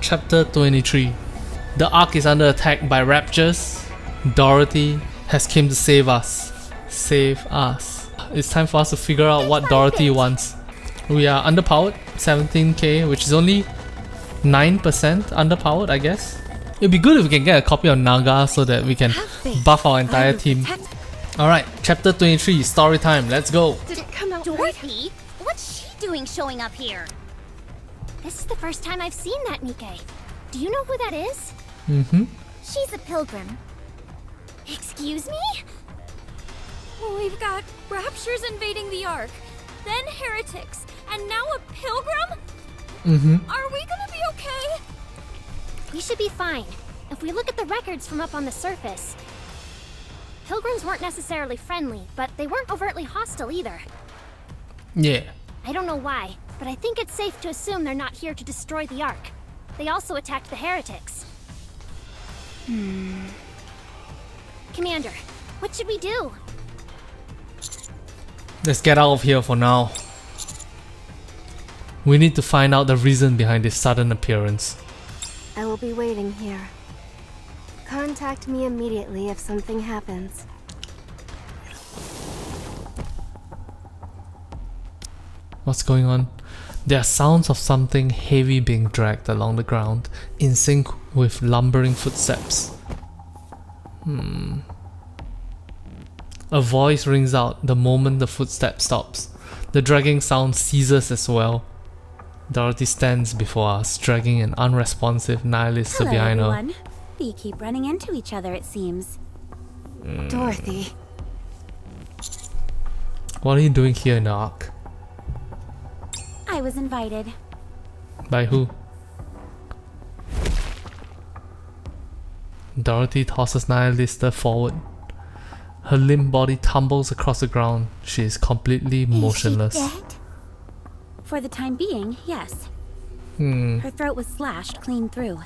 Chapter 23. The Ark is under attack by Raptures. Dorothy has come to save us. Save us. It's time for us to figure out what Dorothy wants. We are underpowered, 17k, which is only 9% underpowered, I guess. It'd be good if we can get a copy of Naga so that we can buff our entire team. Alright, chapter 23, story time, let's go. Did it come out Dorothy? What's she doing showing up here? This is the first time I've seen that Nikke. Do you know who that is? She's a pilgrim. Excuse me? We've got Raptures invading the Ark, then heretics, and now a pilgrim? Are we gonna be okay? We should be fine. If we look at the records from up on the surface, pilgrims weren't necessarily friendly, but they weren't overtly hostile either. Yeah. I don't know why, but I think it's safe to assume they're not here to destroy the Ark. They also attacked the heretics. Commander, what should we do? Let's get out of here for now. We need to find out the reason behind this sudden appearance. I will be waiting here. Contact me immediately if something happens. What's going on? There are sounds of something heavy being dragged along the ground, in sync with lumbering footsteps. A voice rings out the moment the footstep stops. The dragging sound ceases as well. Dorothy stands before us, dragging an unresponsive nihilist behind her. Everyone. We keep running into each other, it seems. Dorothy. What are you doing here in the Ark? I was invited. By who? Dorothy tosses Nihilista forward. Her limp body tumbles across the ground. She is completely motionless. Is she dead? For the time being, yes. Her throat was slashed clean through.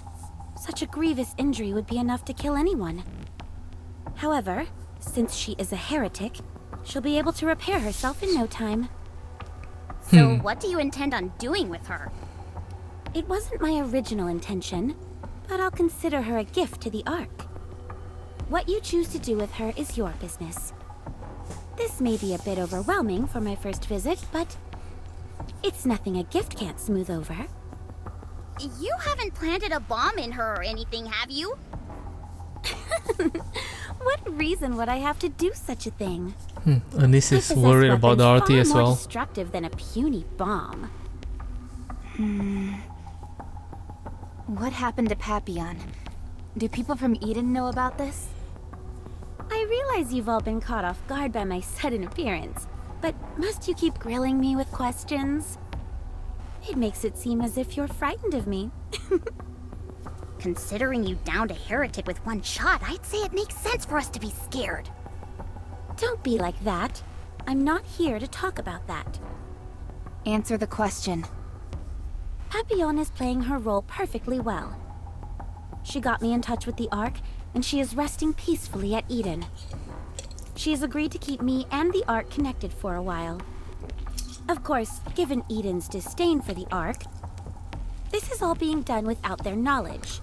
Such a grievous injury would be enough to kill anyone. However, since she is a heretic, she'll be able to repair herself in no time. So what do you intend on doing with her? It wasn't my original intention, but I'll consider her a gift to the Ark. What you choose to do with her is your business. This may be a bit overwhelming for my first visit, but it's nothing a gift can't smooth over. You haven't planted a bomb in her or anything, have you? What reason would I have to do such a thing? Anis I is possess worried about weapons Dorothy far as more well. destructive than a puny bomb. What happened to Papillon? Do people from Eden know about this? I realize you've all been caught off guard by my sudden appearance, but must you keep grilling me with questions? It makes it seem as if you're frightened of me. Considering you downed a heretic with one shot, I'd say it makes sense for us to be scared. Don't be like that. I'm not here to talk about that. Answer the question. Papillon is playing her role perfectly well. She got me in touch with the Ark, and she is resting peacefully at Eden. She has agreed to keep me and the Ark connected for a while. Of course, given Eden's disdain for the Ark, this is all being done without their knowledge.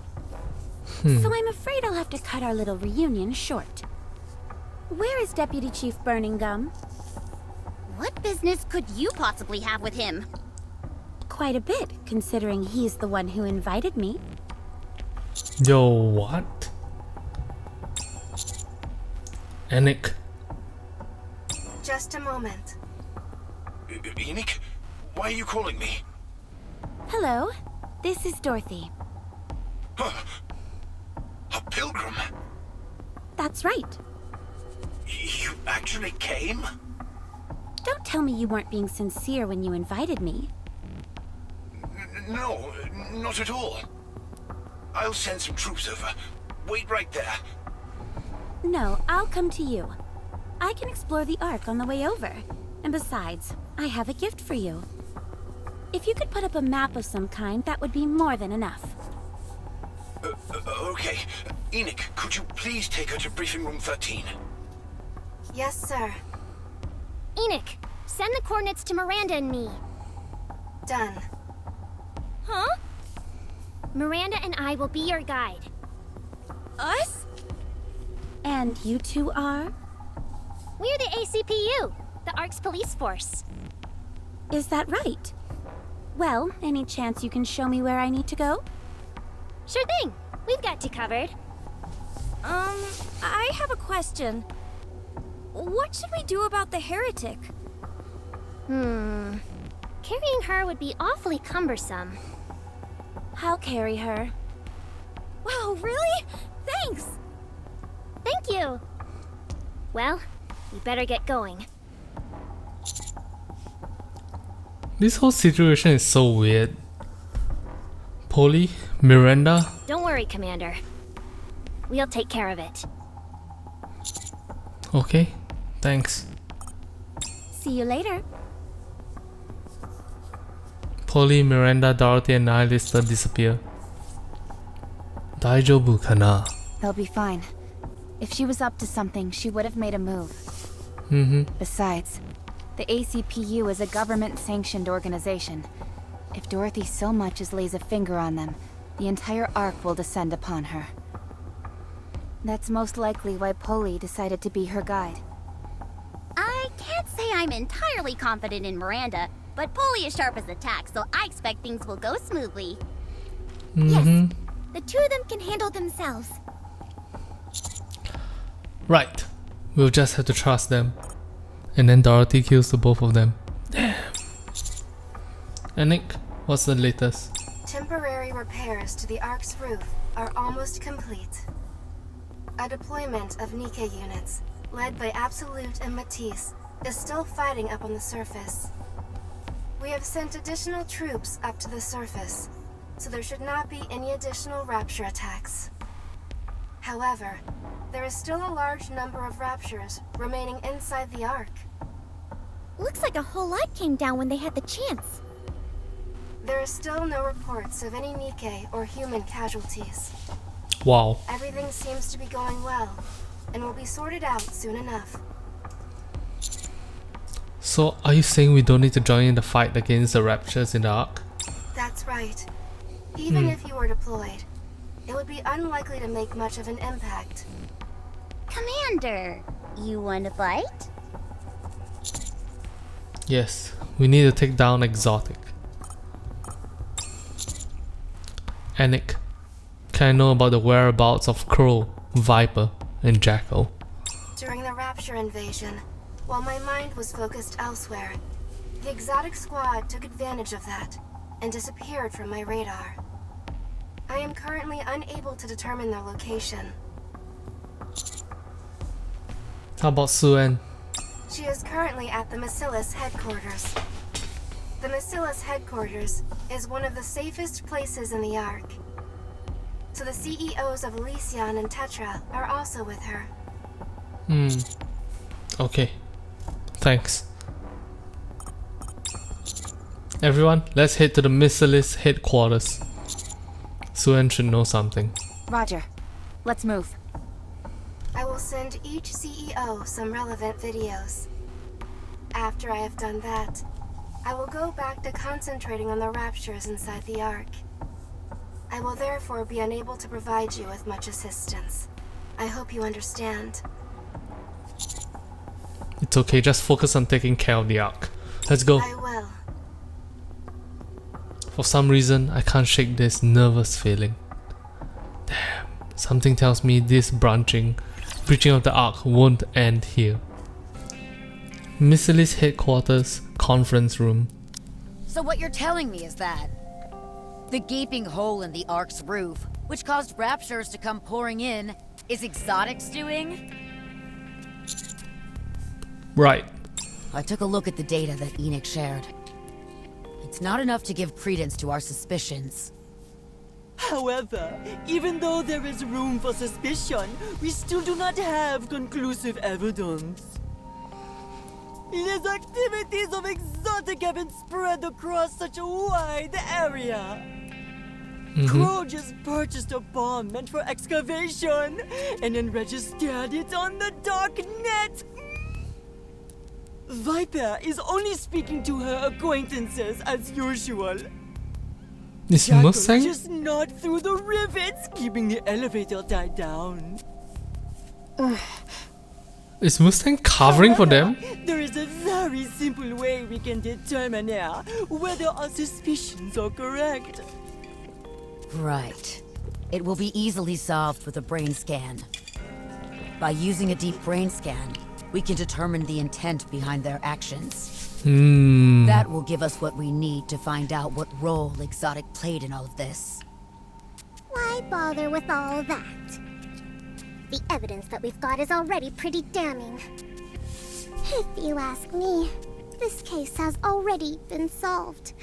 So I'm afraid I'll have to cut our little reunion short. Where is Deputy Chief Burning Gum? What business could you possibly have with him? Quite a bit, considering he's the one who invited me. Yo, what? Nikke. Just a moment. Nikke, why are you calling me? Hello, this is Dorothy. A pilgrim? That's right. You actually came? Don't tell me you weren't being sincere when you invited me. No, not at all. I'll send some troops over. Wait right there. No, I'll come to you. I can explore the Ark on the way over. And besides, I have a gift for you. If you could put up a map of some kind, that would be more than enough. Okay. Nikke, could you please take her to briefing room 13? Yes, sir. Nikke, send the coordinates to Miranda and me. Done. Huh? Miranda and I will be your guide. Us? And you two are? We're the ACPU, the ARC's police force. Is that right? Well, any chance you can show me where I need to go? Sure thing. We've got you covered. I have a question. What should we do about the heretic? Carrying her would be awfully cumbersome. I'll carry her. Wow, really? Thanks! Thank you. Well, we better get going. This whole situation is so weird. Polly, Miranda. Don't worry, Commander. We'll take care of it. Okay, thanks. See you later. Polly, Miranda, Dorothy, and Nihilista disappear. Daijobu kana? They'll be fine. If she was up to something, she would have made a move. Besides, the ACPU is a government-sanctioned organization. If Dorothy so much as lays a finger on them, the entire Ark will descend upon her. That's most likely why Polly decided to be her guide. I can't say I'm entirely confident in Miranda, but Polly is sharp as a tack, so I expect things will go smoothly. Yes, the two of them can handle themselves. Right. We'll just have to trust them. And then Dorothy kills the both of them. Damn. And Nick, what's the latest? Temporary repairs to the Ark's roof are almost complete. A deployment of Nikke units, led by Absolute and Matisse, is still fighting up on the surface. We have sent additional troops up to the surface, so there should not be any additional Rapture attacks. However, there is still a large number of Raptures remaining inside the Ark. Looks like a whole lot came down when they had the chance. There are still no reports of any Nikke or human casualties. Wow. Everything seems to be going well, and will be sorted out soon enough. So, are you saying we don't need to join in the fight against the Raptures in the Ark? That's right. Even if you were deployed, it would be unlikely to make much of an impact. Commander, you want to fight? Yes, we need to take down Exotic. Anik, can I know about the whereabouts of Crow, Viper, and Jackal? During the Rapture invasion, while my mind was focused elsewhere, the Exotic Squad took advantage of that and disappeared from my radar. I am currently unable to determine their location. How about Suen? She is currently at the Macilis headquarters. The Macilis headquarters is one of the safest places in the Ark. So the CEOs of Elysion and Tetra are also with her. Okay. Thanks. Everyone, let's head to the Macilis headquarters. Suen should know something. Roger. Let's move. I will send each CEO some relevant videos. After I have done that, I will go back to concentrating on the Raptures inside the Ark. I will therefore be unable to provide you with much assistance. I hope you understand. It's okay, just focus on taking care of the Ark. Let's go. I will. For some reason, I can't shake this nervous feeling. Damn, something tells me this breaching of the Ark won't end here. Macilis headquarters, conference room. So what you're telling me is that the gaping hole in the Ark's roof, which caused Raptures to come pouring in, is Exotic's doing? Right. I took a look at the data that Enoch shared. It's not enough to give credence to our suspicions. However, even though there is room for suspicion, we still do not have conclusive evidence. The activities of Exotic have been spread across such a wide area. Crow just purchased a bomb meant for excavation, and then registered it on the dark net. Viper is only speaking to her acquaintances as usual. Is Jackal Mustang? just gnawed through the rivets, keeping the elevator tied down. Is Mustang covering for them? There is a very simple way we can determine now whether our suspicions are correct. Right. It will be easily solved with a brain scan. By using a deep brain scan, we can determine the intent behind their actions. That will give us what we need to find out what role Exotic played in all of this. Why bother with all that? The evidence that we've got is already pretty damning. If you ask me, this case has already been solved.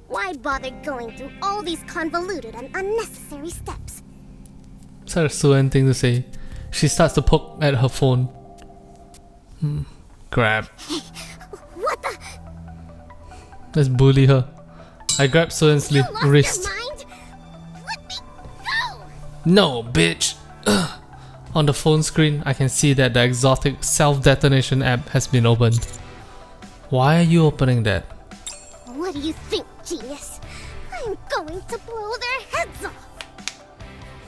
Why bother going through all these convoluted and unnecessary steps? Such a Suen thing to say. She starts to poke at her phone. Grab. What the? Let's bully her. I grab Suen's You lost wrist. your mind? Let me go! No, bitch! Ugh. On the phone screen, I can see that the Exotic self-detonation app has been opened. Why are you opening that? What do you think, genius? I'm going to blow their heads off!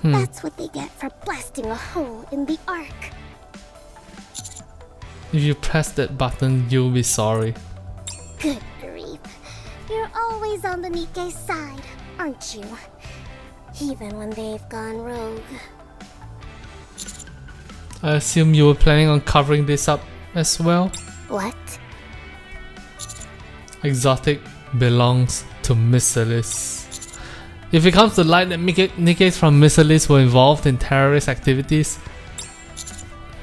That's what they get for blasting a hole in the Ark. If you press that button, you'll be sorry. Good grief. You're always on the Nikke side, aren't you? Even when they've gone rogue. I assume you were planning on covering this up as well? What? Exotic belongs to Missilis. If it comes to light that Nikkes from Missilis were involved in terrorist activities,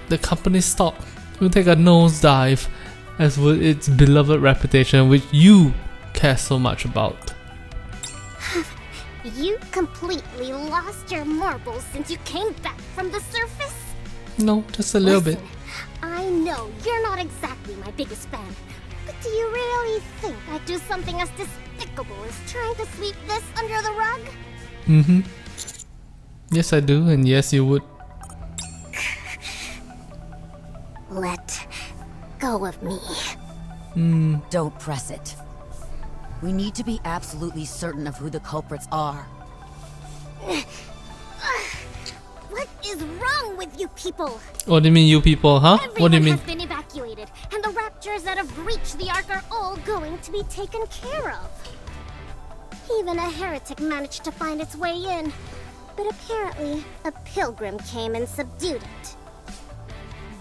the company's stock will take a nosedive, as would its beloved reputation, which you care so much about. You completely lost your marbles since you came back from the surface? No, just a little Listen, bit. I know you're not exactly my biggest fan, but do you really think I'd do something as despicable as trying to sweep this under the rug? Yes, I do, and yes, you would. Let go of me. Don't press it. We need to be absolutely certain of who the culprits are. What is wrong with you people? What do you mean, you people, huh? What do you Everyone mean? has been evacuated, and the Raptures that have breached the Ark are all going to be taken care of. Even a heretic managed to find its way in, but apparently a pilgrim came and subdued it.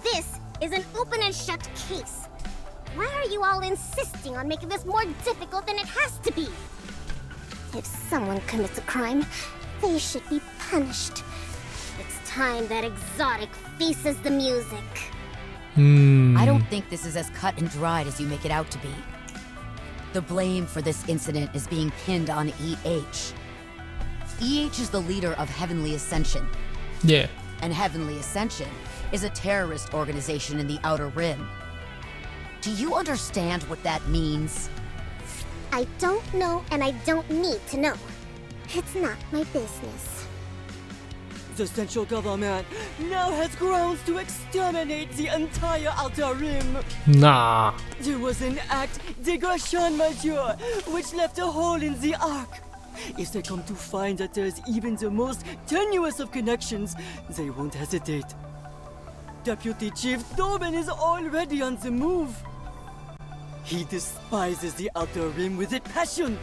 This is an open and shut case. Why are you all insisting on making this more difficult than it has to be? If someone commits a crime, they should be punished. It's time that Exotic faces the music. I don't think this is as cut and dried as you make it out to be. The blame for this incident is being pinned on EH. EH is the leader of Heavenly Ascension. Yeah. And Heavenly Ascension is a terrorist organization in the Outer Rim. Do you understand what that means? I don't know, and I don't need to know. It's not my business. The central government now has grounds to exterminate the entire Outer Rim. Nah. There was an act dégagement majeur, which left a hole in the Ark. If they come to find that there's even the most tenuous of connections, they won't hesitate. Deputy Chief Tobin is already on the move. He despises the Outer Rim with a passion.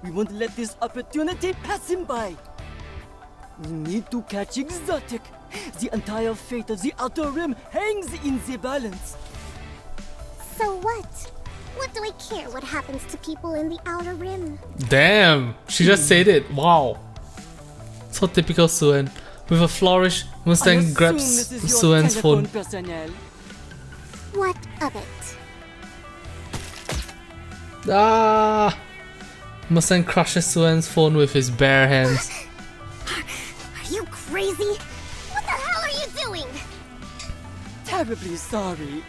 We won't let this opportunity pass him by. We need to catch Exotic. The entire fate of the Outer Rim hangs in the balance. So what? What do I care what happens to people in the Outer Rim? Damn, she just said it. Wow. So typical Suen. With a flourish, Mustang grabs Suen's phone. Personnel. What of it? Ah! Mustang crushes Suen's phone with his bare hands. Are you crazy? What the hell are you doing? Terribly sorry.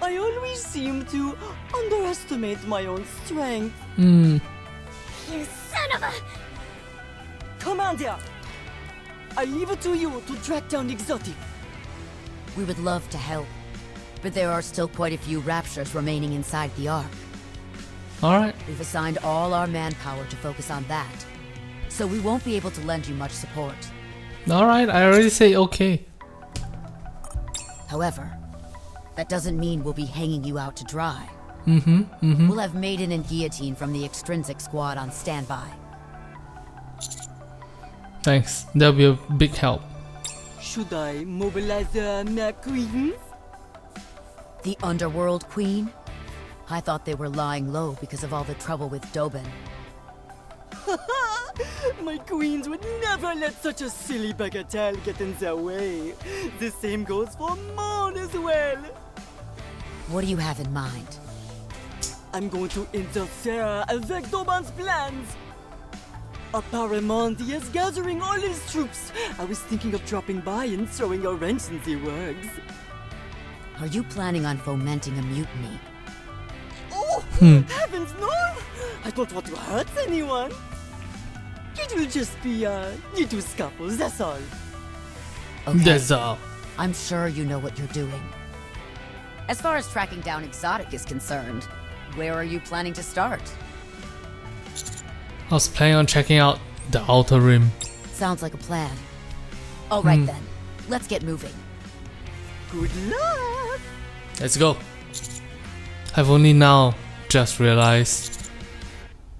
I always seem to underestimate my own strength. You son of a... Commander! I leave it to you to track down Exotic. We would love to help, but there are still quite a few Raptures remaining inside the Ark. Alright. We've assigned all our manpower to focus on that, so we won't be able to lend you much support. Alright, I already say okay. However, that doesn't mean we'll be hanging you out to dry. We'll have Maiden and Guillotine from the Extrinsic Squad on standby. Thanks, that'll be a big help. Should I mobilize my queens? The Underworld Queen? I thought they were lying low because of all the trouble with Dobin. My queens would never let such a silly bagatelle get in their way. The same goes for Mon as well. What do you have in mind? I'm going to interfere avec Dobin's plans. Apparemment, he is gathering all his troops. I was thinking of dropping by and throwing a wrench in the works. Are you planning on fomenting a mutiny? Oh, heavens no! I don't want to hurt anyone. It will just be little scuffles, that's all. Okay. That's all. I'm sure you know what you're doing. As far as tracking down Exotic is concerned, where are you planning to start? I was planning on checking out the Outer Rim. Sounds like a plan. All right then, let's get moving. Good luck! Let's go. I've only now just realized.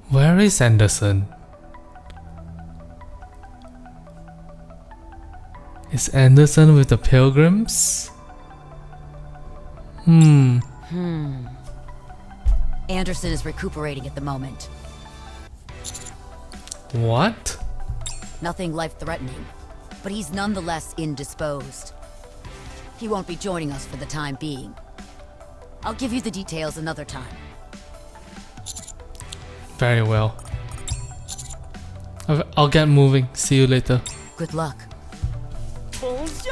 Where is Anderson? Is Anderson with the Pilgrims? Anderson is recuperating at the moment. What? Nothing life-threatening, but he's nonetheless indisposed. He won't be joining us for the time being. I'll give you the details another time. Very well. I'll get moving. See you later. Good luck. Bon chance!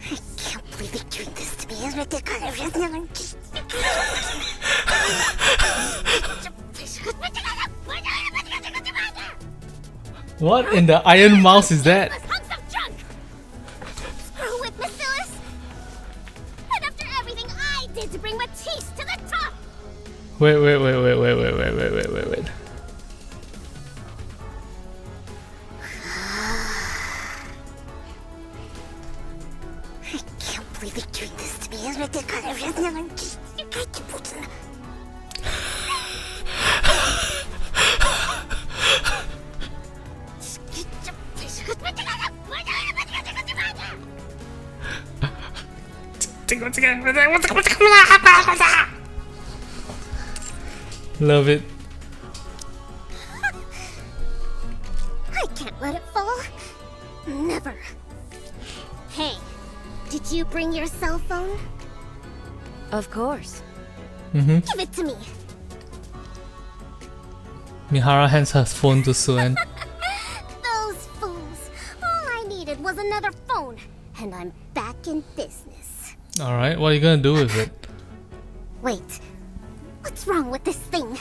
I can't believe you're doing this to me. It's ridiculous. What in the Iron Mouse is that? Hunks of junk! Screw with Bacillus! And after everything I did to bring Matisse to the top! Wait. I can't believe you're doing this to me. It's ridiculous. Love it. I can't let it fall. Never. Hey, did you bring your cell phone? Of course. Give it to me. Mihara hands her phone to Suen. Those fools. All I needed was another phone, and I'm back in business. Alright, what are you gonna do with it? Wait, what's wrong with this thing?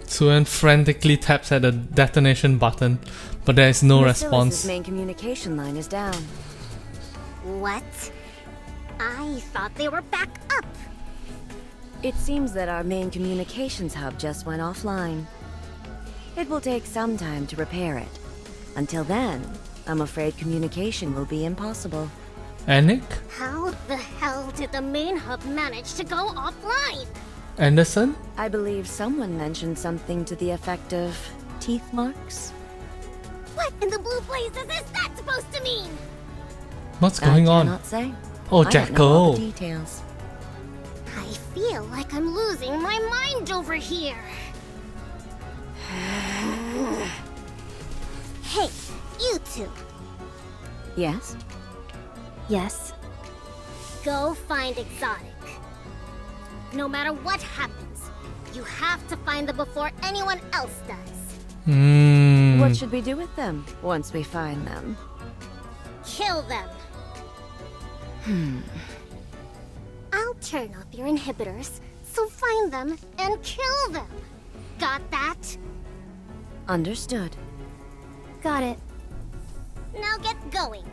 Suen frantically taps at the detonation button, but there is no response. main communication line is down. What? I thought they were back up. It seems that our main communications hub just went offline. It will take some time to repair it. Until then, I'm afraid communication will be impossible. Anik? How the hell did the main hub manage to go offline? Anderson? I believe someone mentioned something to the effect of teeth marks. What in the blue blazes is that supposed to mean? What's going I on? cannot say. Oh, I don't know all the Jacko. details. I feel like I'm losing my mind over here. Hey, you two. Yes? Yes. Go find Exotic. No matter what happens, you have to find them before anyone else does. What should we do with them once we find them? Kill them. I'll turn off your inhibitors, so find them and kill them. Got that? Understood. Got it. Now get going.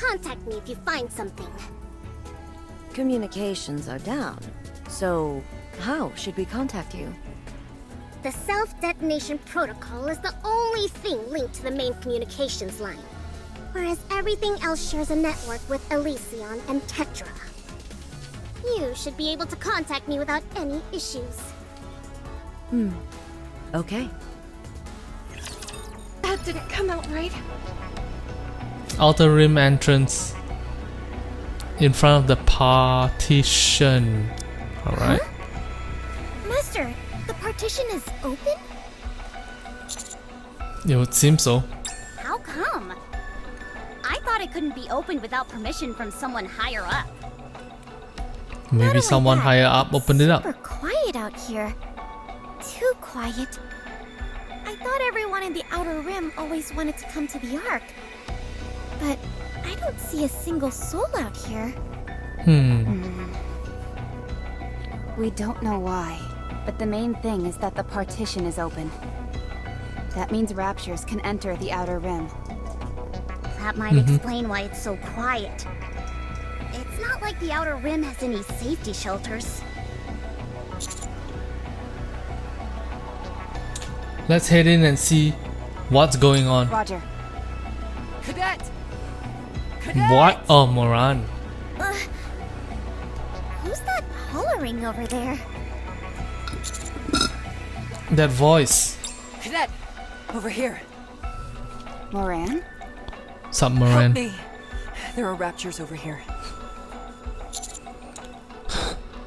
contact me if you find something. Communications are down. So, how should we contact you? The self-detonation protocol is the only thing linked to the main communications line, whereas everything else shares a network with Elysion and Tetra. You should be able to contact me without any issues. Okay. That didn't come out right. Outer rim entrance. In front of the partition. Alright. Master, the partition is open? It would seem so. How come? I thought it couldn't be opened without permission from someone higher up. Maybe someone higher up opened it up. Super quiet out here. Too quiet. I thought everyone in the Outer Rim always wanted to come to the Ark. But I don't see a single soul out here. We don't know why, but the main thing is that the partition is open. That means Raptures can enter the Outer Rim. That might explain why it's so quiet. It's not like the Outer Rim has any safety shelters. Let's head in and see what's going on. Roger. Cadet! What? Oh, Moran. Who's that hollering over there? That voice. Cadet! Over here. Moran? Help Submarine. me. There are Raptures over here.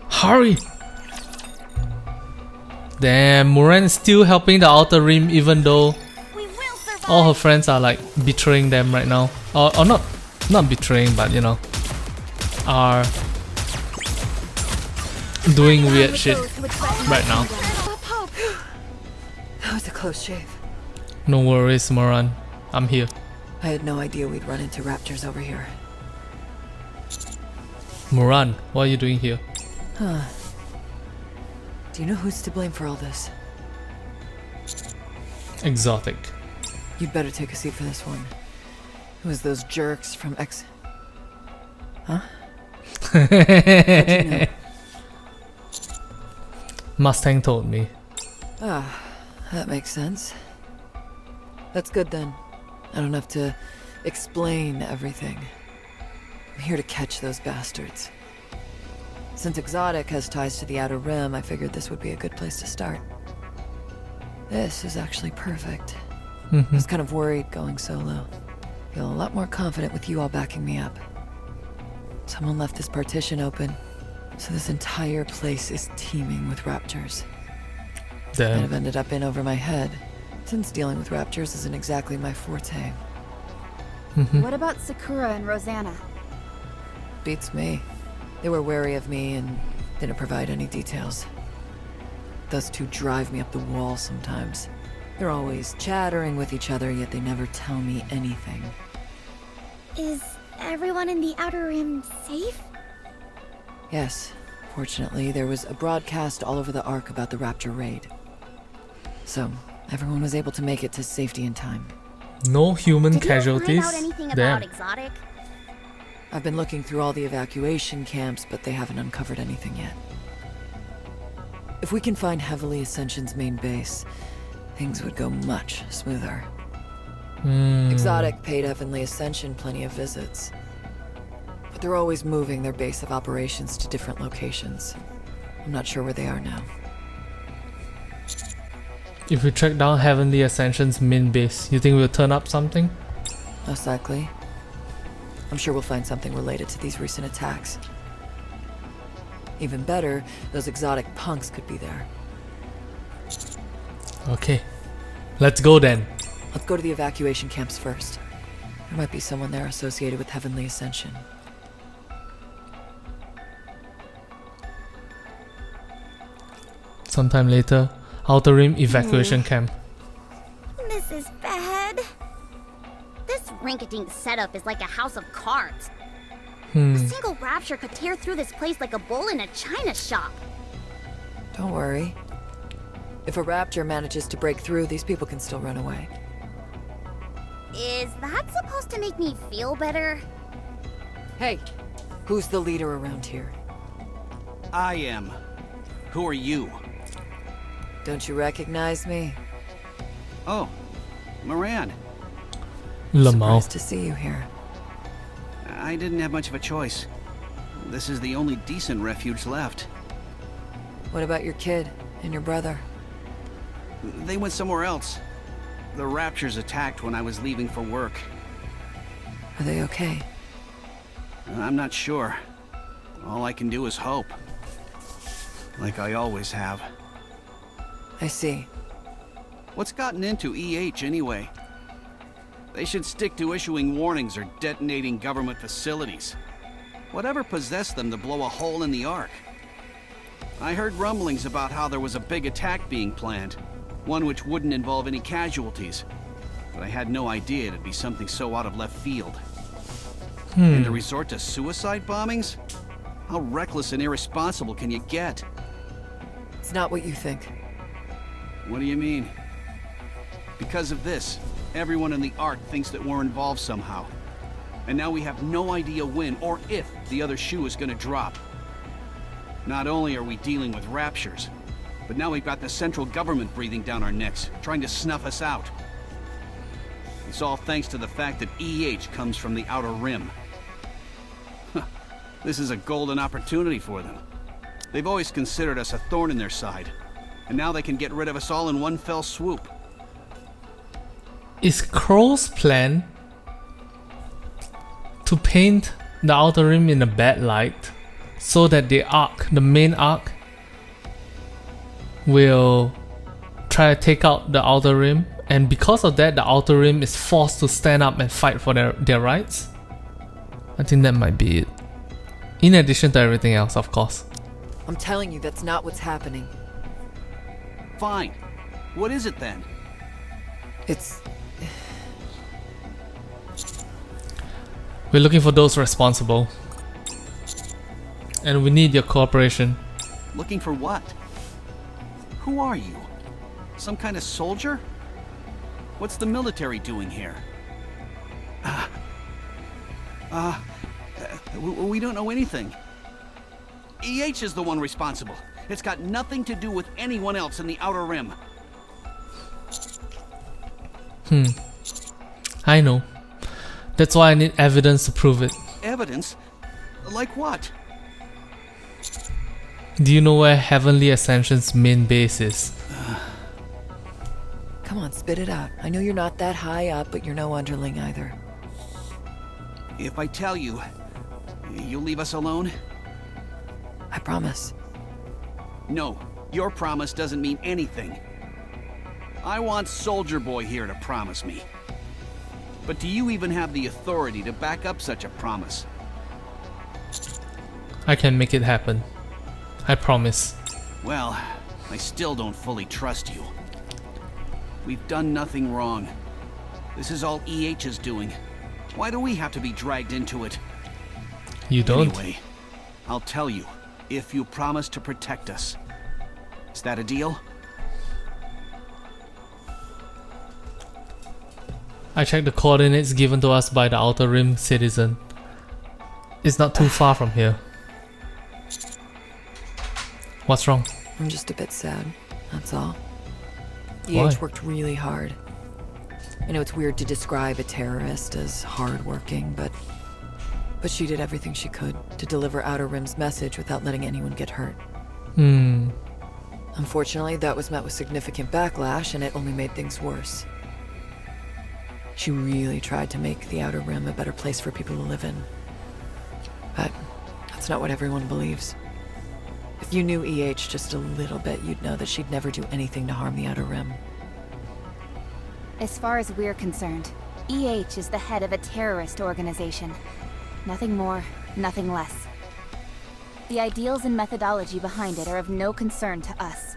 Hurry! Damn, Moran is still helping the Outer Rim even though We will survive. all her friends are like betraying them right now. Or not betraying, but you know, are doing weird shit right now. That was a close shave. No worries, Moran. I'm here. I had no idea we'd run into Raptures over here. Moran, what are you doing here? Do you know who's to blame for all this? Exotic. You'd better take a seat for this one. It was those jerks from Huh? How'd you know? Mustang told me. Ah, that makes sense. That's good then. I don't have to explain everything. I'm here to catch those bastards. Since Exotic has ties to the Outer Rim, I figured this would be a good place to start. This is actually perfect. I was kind of worried going solo. Feel a lot more confident with you all backing me up. Someone left this partition open, so this entire place is teeming with Raptures. I'd Damn. have ended up in over my head, since dealing with Raptures isn't exactly my forte. What about Sakura and Rosanna? Beats me. They were wary of me and didn't provide any details. Those two drive me up the wall sometimes. They're always chattering with each other, yet they never tell me anything. Is everyone in the Outer Rim safe? Yes, fortunately, there was a broadcast all over the Ark about the Rapture raid. So, everyone was able to make it to safety in time. No human Did casualties. you find out anything Damn. about Exotic? I've been looking through all the evacuation camps, but they haven't uncovered anything yet. If we can find Heavily Ascension's main base, things would go much smoother. Exotic paid Heavenly Ascension plenty of visits. But they're always moving their base of operations to different locations. I'm not sure where they are now. If we track down Heavenly Ascension's main base, you think we'll turn up something? Most likely. I'm sure we'll find something related to these recent attacks. Even better, those exotic punks could be there. Okay. Let's go then. Let's go to the evacuation camps first. There might be someone there associated with Heavenly Ascension. Sometime later, Outer Rim evacuation camp. This is bad. This rinky-dink setup is like a house of cards. A single Rapture could tear through this place like a bull in a china shop. Don't worry. If a Rapture manages to break through, these people can still run away. Is that supposed to make me feel better? Hey, who's the leader around here? I am. Who are you? Don't you recognize me? Oh, Moran. Lamau. Surprised to see you here. I didn't have much of a choice. This is the only decent refuge left. What about your kid and your brother? They went somewhere else. The Raptures attacked when I was leaving for work. Are they okay? I'm not sure. All I can do is hope. Like I always have. I see. What's gotten into EH anyway? They should stick to issuing warnings or detonating government facilities. Whatever possessed them to blow a hole in the Ark? I heard rumblings about how there was a big attack being planned. One which wouldn't involve any casualties. But I had no idea it'd be something so out of left field. And to resort to suicide bombings? How reckless and irresponsible can you get? It's not what you think. What do you mean? Because of this, everyone in the Ark thinks that we're involved somehow. And now we have no idea when or if the other shoe is gonna drop. Not only are we dealing with Raptures, but now we've got the central government breathing down our necks, trying to snuff us out. It's all thanks to the fact that EH comes from the Outer Rim. This is a golden opportunity for them. They've always considered us a thorn in their side, and now they can get rid of us all in one fell swoop. Is Crow's plan to paint the Outer Rim in a bad light so that the Ark, the main Ark, will try to take out the Outer Rim, and because of that the Outer Rim is forced to stand up and fight for their rights? I think that might be it. In addition to everything else, of course. I'm telling you, that's not what's happening. Fine. What is it then? It's... We're looking for those responsible. And we need your cooperation. Looking for what? Who are you? Some kind of soldier? What's the military doing here? We don't know anything. EH is the one responsible. It's got nothing to do with anyone else in the Outer Rim. I know. That's why I need evidence to prove it. Evidence? Like what? Do you know where Heavenly Ascension's main base is? Come on, spit it out. I know you're not that high up, but you're no underling either. If I tell you, you'll leave us alone? I promise. No, your promise doesn't mean anything. I want Soldier Boy here to promise me. But do you even have the authority to back up such a promise? I can make it happen. I promise. Well, I still don't fully trust you. We've done nothing wrong. This is all EH is doing. Why do we have to be dragged into it? You don't? Anyway, I'll tell you, if you promise to protect us. Is that a deal? I checked the coordinates given to us by the Outer Rim citizen. It's not too far from here. What's wrong? I'm just a bit sad, that's all. Why? EH worked really hard. I know it's weird to describe a terrorist as hardworking, but she did everything she could to deliver Outer Rim's message without letting anyone get hurt. Unfortunately, that was met with significant backlash, and it only made things worse. She really tried to make the Outer Rim a better place for people to live in. But that's not what everyone believes. If you knew EH just a little bit, you'd know that she'd never do anything to harm the Outer Rim. As far as we're concerned, EH is the head of a terrorist organization. Nothing more, nothing less. The ideals and methodology behind it are of no concern to us.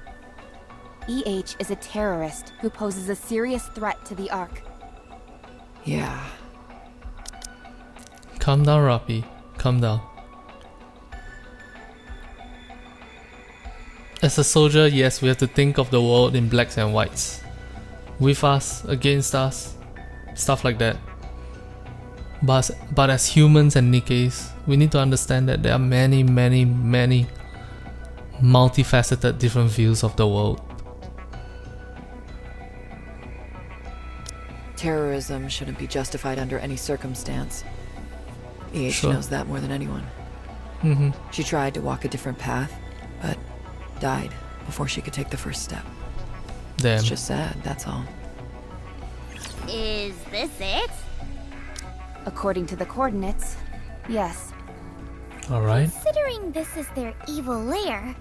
EH is a terrorist who poses a serious threat to the Ark. Yeah. Calm down, Rapi. Calm down. As a soldier, yes, we have to think of the world in blacks and whites. With us, against us, stuff like that. But as humans and Nikkes, we need to understand that there are many multifaceted different views of the world. Terrorism shouldn't be justified under any circumstance. EH Sure. knows that more than anyone. She tried to walk a different path, but died before she could take the first step. Damn. It's just sad, that's all. Is this it? According to the coordinates, yes. Alright. Considering this is their evil lair,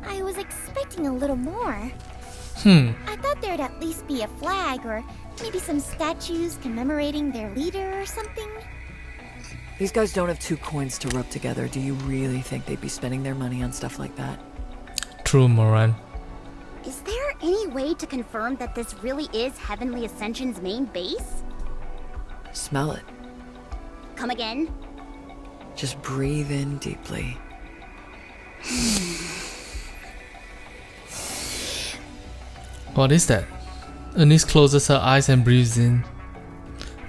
I was expecting a little more. I thought there'd at least be a flag or maybe some statues commemorating their leader or something. These guys don't have 2 coins to rub together. Do you really think they'd be spending their money on stuff like that? True, Moran. Is there any way to confirm that this really is Heavenly Ascension's main base? Smell it. Come again? Just breathe in deeply. What is that? Anice closes her eyes and breathes in.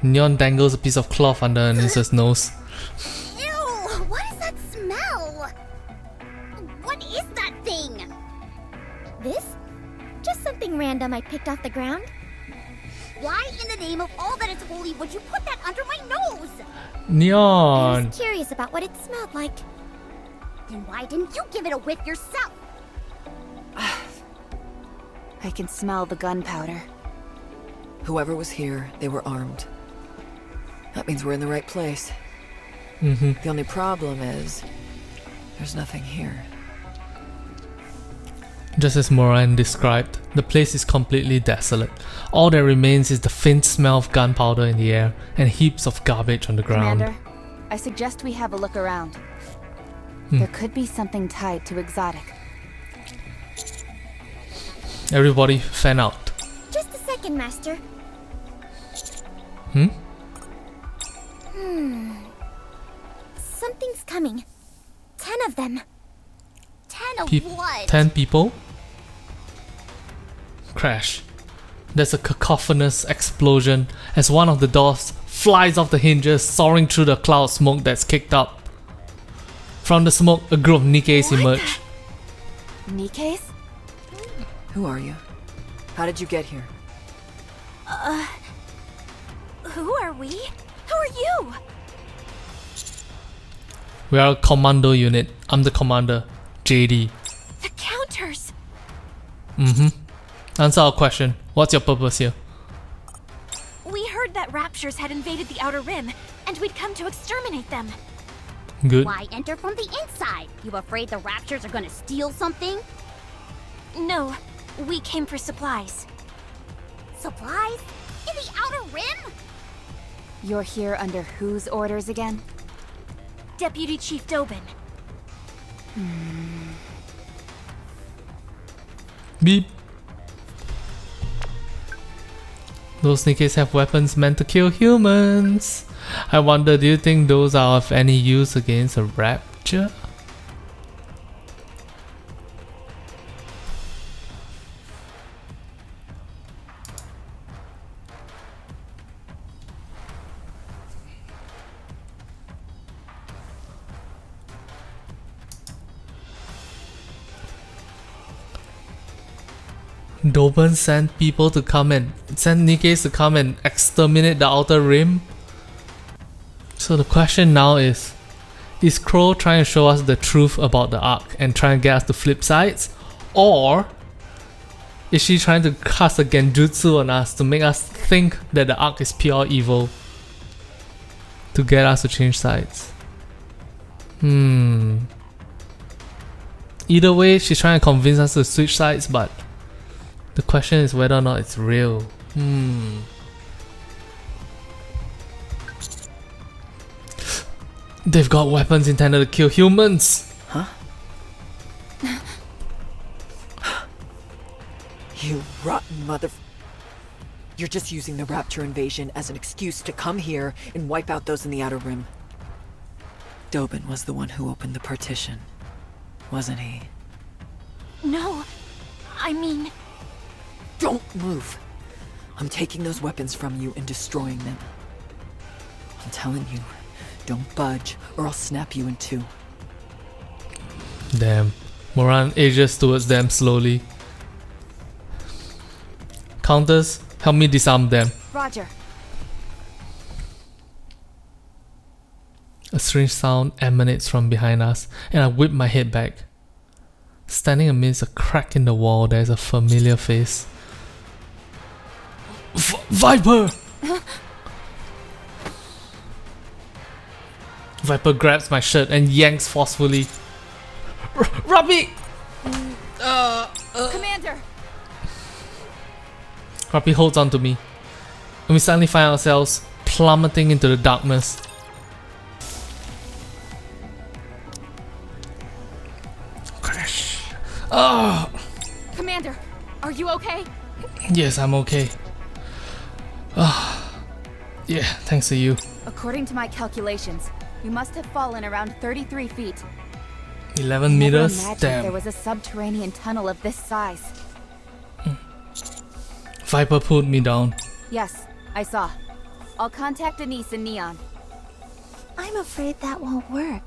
Neon dangles a piece of cloth under Anice's nose. Ew! What is that smell? What is that thing? This? Just something random I picked off the ground. Why in the name of all that is holy would you put that under my nose? I Neon! was curious about what it smelled like. Then why didn't you give it a whiff yourself? I can smell the gunpowder. Whoever was here, they were armed. That means we're in the right place. Mm-hmm. The only problem is, there's nothing here. Just as Moran described, the place is completely desolate. All that remains is the faint smell of gunpowder in the air and heaps of garbage on the ground. Commander, I suggest we have a look around. There could be something tied to Exotic. Everybody fan out. Just a second, Master. Something's coming. 10 of them. 10 of what? 10 people? Crash. There's a cacophonous explosion as one of the doors flies off the hinges, soaring through the cloud smoke that's kicked up. From the smoke, a group of Nikkes emerge. Nikkes? Who are you? How did you get here? Who are we? Who are you? We are a commando unit. I'm the commander, JD. The counters. Answer our question. What's your purpose here? We heard that Raptures had invaded the Outer Rim, and we'd come to exterminate them. Good. Why enter from the inside? You afraid the Raptures are gonna steal something? No, we came for supplies. Supplies? In the Outer Rim? You're here under whose orders again? Deputy Chief Dobin. Beep. Those Nikkes have weapons meant to kill humans. I wonder, do you think those are of any use against a Rapture? Dobin sent Nikkes to come and exterminate the Outer Rim. So the question now is Crow trying to show us the truth about the Ark and trying to get us to flip sides? Or is she trying to cast a genjutsu on us to make us think that the Ark is pure evil? To get us to change sides? Either way, she's trying to convince us to switch sides, but the question is whether or not it's real. They've got weapons intended to kill humans. Huh? You rotten mother... You're just using the Rapture invasion as an excuse to come here and wipe out those in the Outer Rim. Dobin was the one who opened the partition, wasn't he? No, I mean... Don't move! I'm taking those weapons from you and destroying them. I'm telling you, don't budge, or I'll snap you in two. Damn. Moran ages towards them slowly. Counters, help me disarm them. Roger. A strange sound emanates from behind us, and I whip my head back. Standing amidst a crack in the wall, there is a familiar face. Viper! Viper grabs my shirt and yanks forcefully. Rappy! Commander! Rappy holds on to me, and we suddenly find ourselves plummeting into the darkness. Crash. Oh! Commander, are you okay? Yes, I'm okay. Yeah, thanks to you. According to my calculations, we must have fallen around 33 feet. 11 Never meters? imagined Damn. there was a subterranean tunnel of this size. Viper pulled me down. Yes, I saw. I'll contact Denise and Neon. I'm afraid that won't work.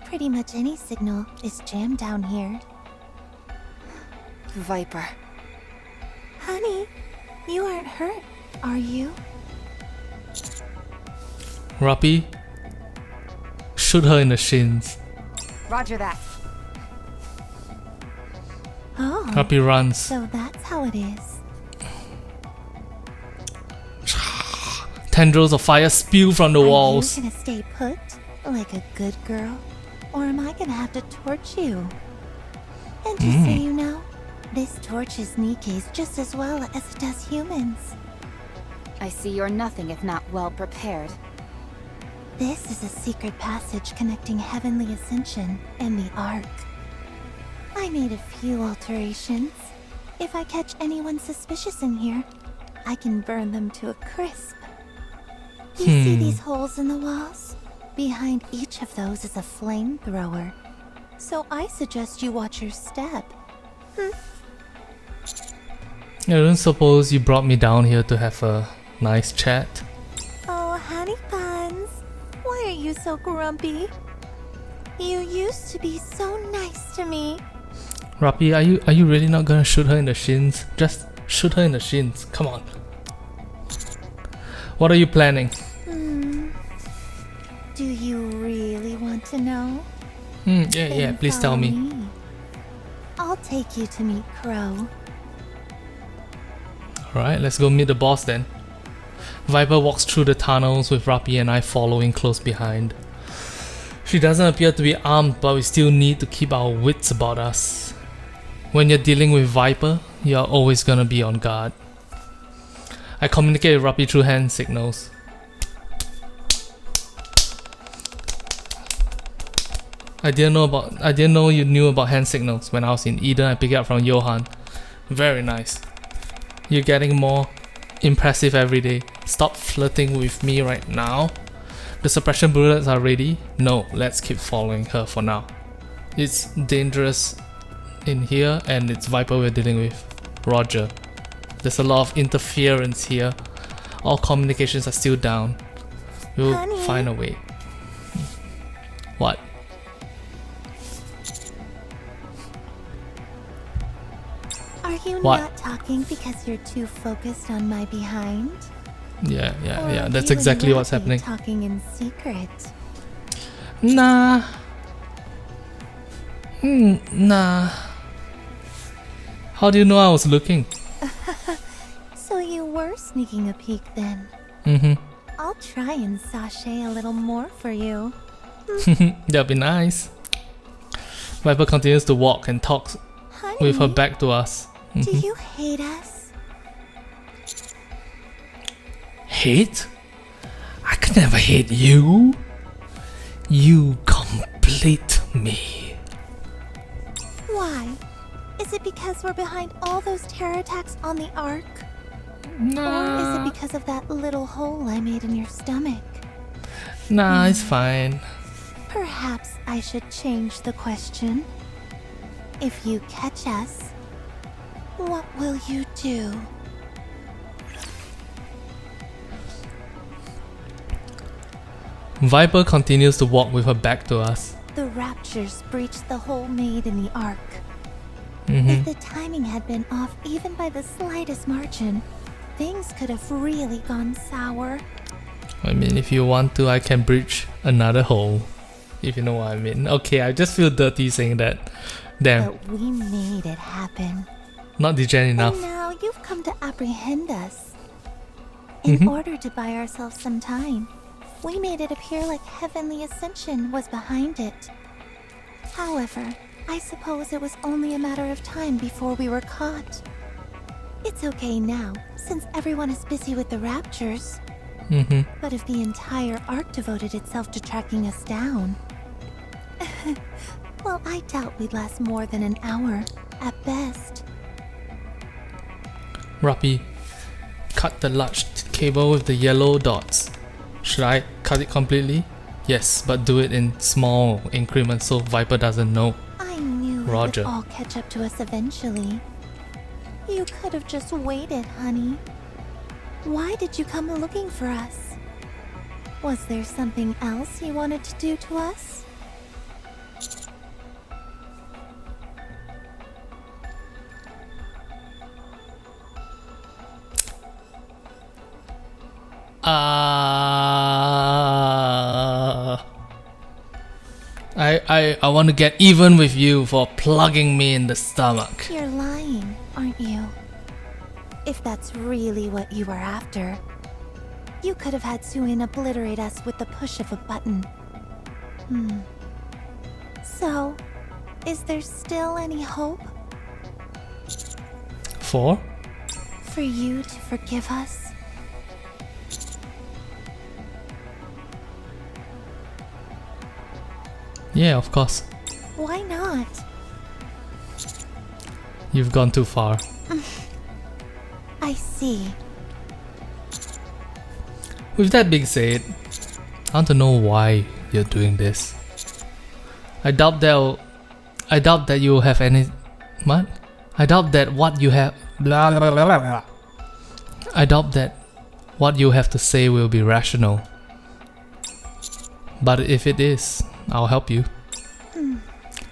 Pretty much any signal is jammed down here. Viper. Honey, you aren't hurt, are you? Rappy, shoot her in the shins. Roger that. Oh, Rappy runs. so that's how it is. Tendrils of fire spew from the walls. Are you gonna stay put, like a good girl? Or am I gonna have to torch you? And just so you know, this torches Nikkes just as well as it does humans. I see you're nothing if not well prepared. This is a secret passage connecting Heavenly Ascension and the Ark. I made a few alterations. If I catch anyone suspicious in here, I can burn them to a crisp. You see these holes in the walls? Behind each of those is a flamethrower. So I suggest you watch your step. I don't suppose you brought me down here to have a nice chat. Oh, honey buns. Why are you so grumpy? You used to be so nice to me. Rappy, are you really not gonna shoot her in the shins? Just shoot her in the shins. Come on. What are you planning? Do you really want to know? Yeah, Then please tell follow me. I'll take you to meet Crow. Alright, let's go meet the boss then. Viper walks through the tunnels with Rappy and I following close behind. She doesn't appear to be armed, but we still need to keep our wits about us. When you're dealing with Viper, you're always gonna be on guard. I communicate with Rappy through hand signals. I didn't know you knew about hand signals. When I was in Eden, I picked it up from Johan. Very nice. You're getting more impressive every day. Stop flirting with me right now. The suppression bullets are ready. No, let's keep following her for now. It's dangerous in here and it's Viper we're dealing with. Roger. There's a lot of interference here. All communications are still down. We'll Honey. find a way. What? Are you What? not talking because you're too focused on my behind? Yeah. Or That's are you exactly and what's Rappy happening. Talking in secret. Nah. Nah. How do you know I was looking? So you were sneaking a peek then. I'll try and sashay a little more for you. That'd be nice. Viper continues to walk and talks Honey, with her back to us. do you hate us? Hate? I could never hate you. You complete me. Why? Is it because we're behind all those terror attacks on the Ark? Or is it because of that little hole I made in your stomach? Nah, it's fine. Perhaps I should change the question. If you catch us, what will you do? Viper continues to walk with her back to us. The Raptures breached the hole made in the Ark. If the timing had been off even by the slightest margin, things could have really gone sour. I mean, if you want to, I can breach another hole. If you know what I mean. Okay, I just feel dirty saying that. Damn. But we made it happen. Not degen enough. And now you've come to apprehend us. In order to buy ourselves some time, we made it appear like Heavenly Ascension was behind it. However, I suppose it was only a matter of time before we were caught. It's okay now, since everyone is busy with the Raptures. But if the entire Ark devoted itself to tracking us down... well, I doubt we'd last more than an hour, at best. Rappy, cut the large cable with the yellow dots. Should I cut it completely? Yes, but do it in small increments so Viper doesn't know. I knew Roger. it would all catch up to us eventually. You could have just waited, honey. Why did you come looking for us? Was there something else you wanted to do to us? I want to get even with you for plugging me in the stomach. You're lying, aren't you? If that's really what you were after, you could have had Suin obliterate us with the push of a button. So, is there still any hope? For you to forgive us? Yeah, of course. Why not? You've gone too far. I see. With that being said, I want to know why you're doing this. I doubt that you have any... What? I doubt that what you have... Blah, blah, blah, blah, blah. I doubt that what you have to say will be rational. But if it is, I'll help you.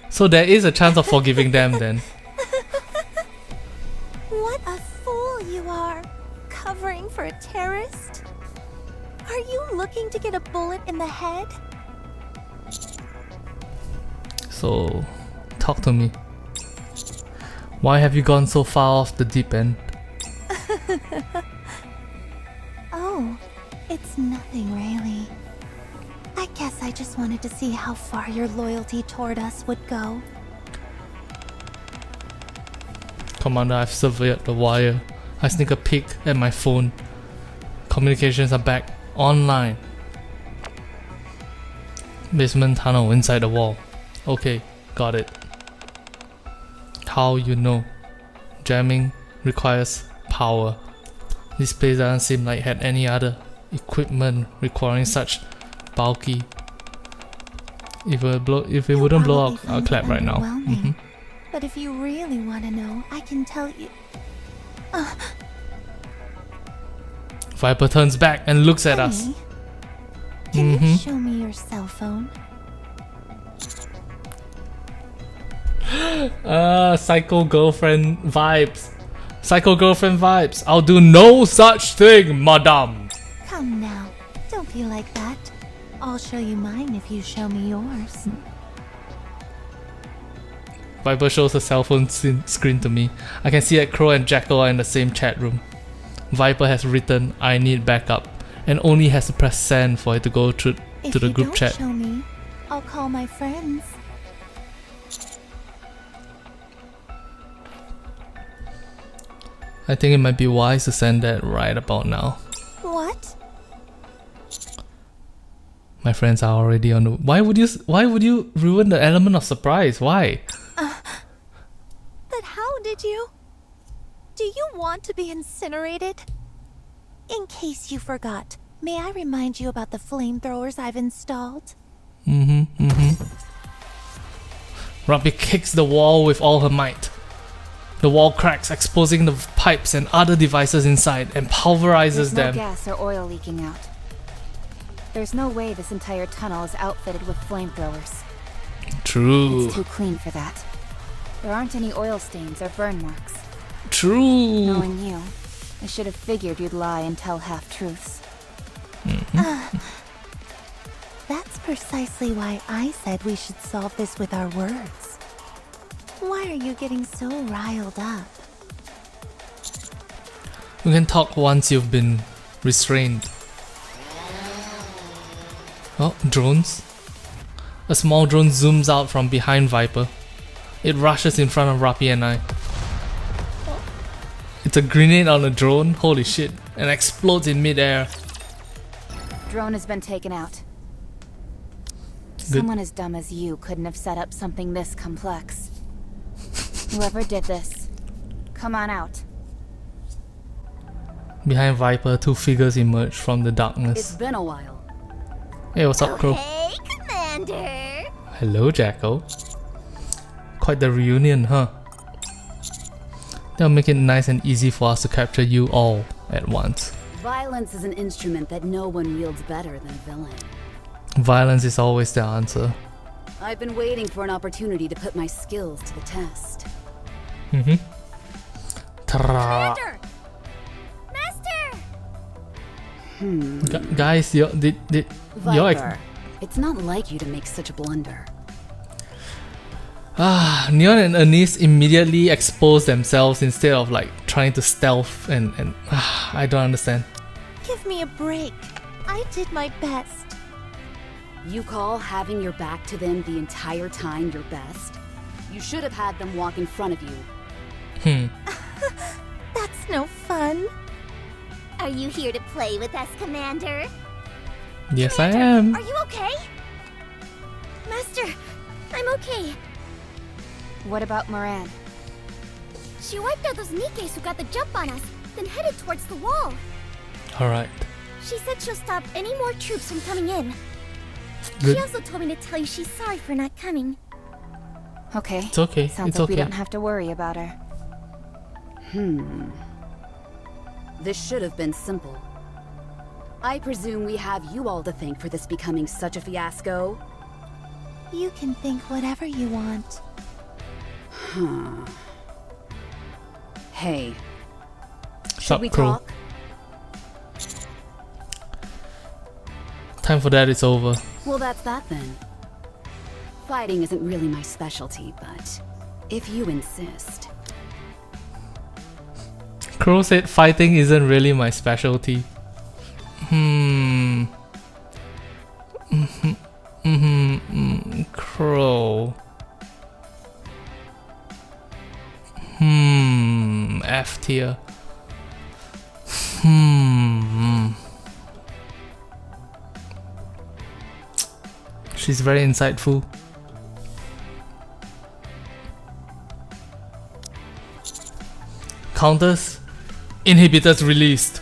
So there is a chance of forgiving them then. What a fool you are! Covering for a terrorist? Are you looking to get a bullet in the head? So, talk to me. Why have you gone so far off the deep end? Oh, it's nothing really. I guess I just wanted to see how far your loyalty toward us would go. Commander, I've surveyed the wire. I sneak a peek at my phone. Communications are back online. Basement tunnel inside the wall. Okay, got it. How you know? Jamming requires power. This place doesn't seem like it had any other equipment requiring such bulky. If it wouldn't blow up, I'll clap right now. But if you really want to know, I can tell you. Viper turns back and looks at us. Honey, can you show me your cell phone? Psycho girlfriend vibes. Psycho girlfriend vibes. I'll do no such thing, madame. Come now, don't be like that. I'll show you mine if you show me yours. Viper shows her cell phone screen to me. I can see that Crow and Jackal are in the same chat room. Viper has written, "I need backup," and only has to press send for it to go through to the group chat. If you don't show me, I'll call my friends. I think it might be wise to send that right about now. What? My friends are already on the... Why would you ruin the element of surprise? Why? But how did you? Do you want to be incinerated? In case you forgot, may I remind you about the flamethrowers I've installed? Rappy kicks the wall with all her might. The wall cracks, exposing the pipes and other devices inside, and pulverizes There's no them. gas or oil leaking out. There's no way this entire tunnel is outfitted with flamethrowers. True. It's too clean for that. There aren't any oil stains or burn marks. True. Knowing you, I should have figured you'd lie and tell half-truths. That's precisely why I said we should solve this with our words. Why are you getting so riled up? We can talk once you've been restrained. Oh, drones. A small drone zooms out from behind Viper. It rushes in front of Rappi and I. It's a grenade on a drone, holy shit, and explodes in mid-air. Drone has been taken out. Good. Someone as dumb as you couldn't have set up something this complex. Whoever did this, come on out. Behind Viper, two figures emerge from the darkness. It's been a while. Hey, what's up, Crow? Hey, Commander! Hello, Jacko. Quite the reunion, huh? That'll make it nice and easy for us to capture you all at once. Violence is an instrument that no one wields better than a villain. Violence is always the answer. I've been waiting for an opportunity to put my skills to the test. Ta-ra. Commander! Master! Guys, you're Viper, it's not like you to make such a blunder. Neon and Anise immediately expose themselves instead of like trying to stealth and I don't understand. Give me a break. I did my best. You call having your back to them the entire time your best? You should have had them walk in front of you. That's no fun. Are you here to play with us, Commander? Yes, I am. Are you okay? Master, I'm okay. What about Moran? She wiped out those Nikkes who got the jump on us, then headed towards the wall. Alright. She said she'll stop any more troops from coming in. Good. She also told me to tell you she's sorry for not coming. Okay. It's okay. Sounds It's like we okay. don't have to worry about her. This should have been simple. I presume we have you all to thank for this becoming such a fiasco. You can think whatever you want. Hey, Sup, should we Crow? talk? Time for that is over. Well, that's that then. Fighting isn't really my specialty, but if you insist. Crow said fighting isn't really my specialty. Crow. F tier. She's very insightful. Counters. Inhibitors released.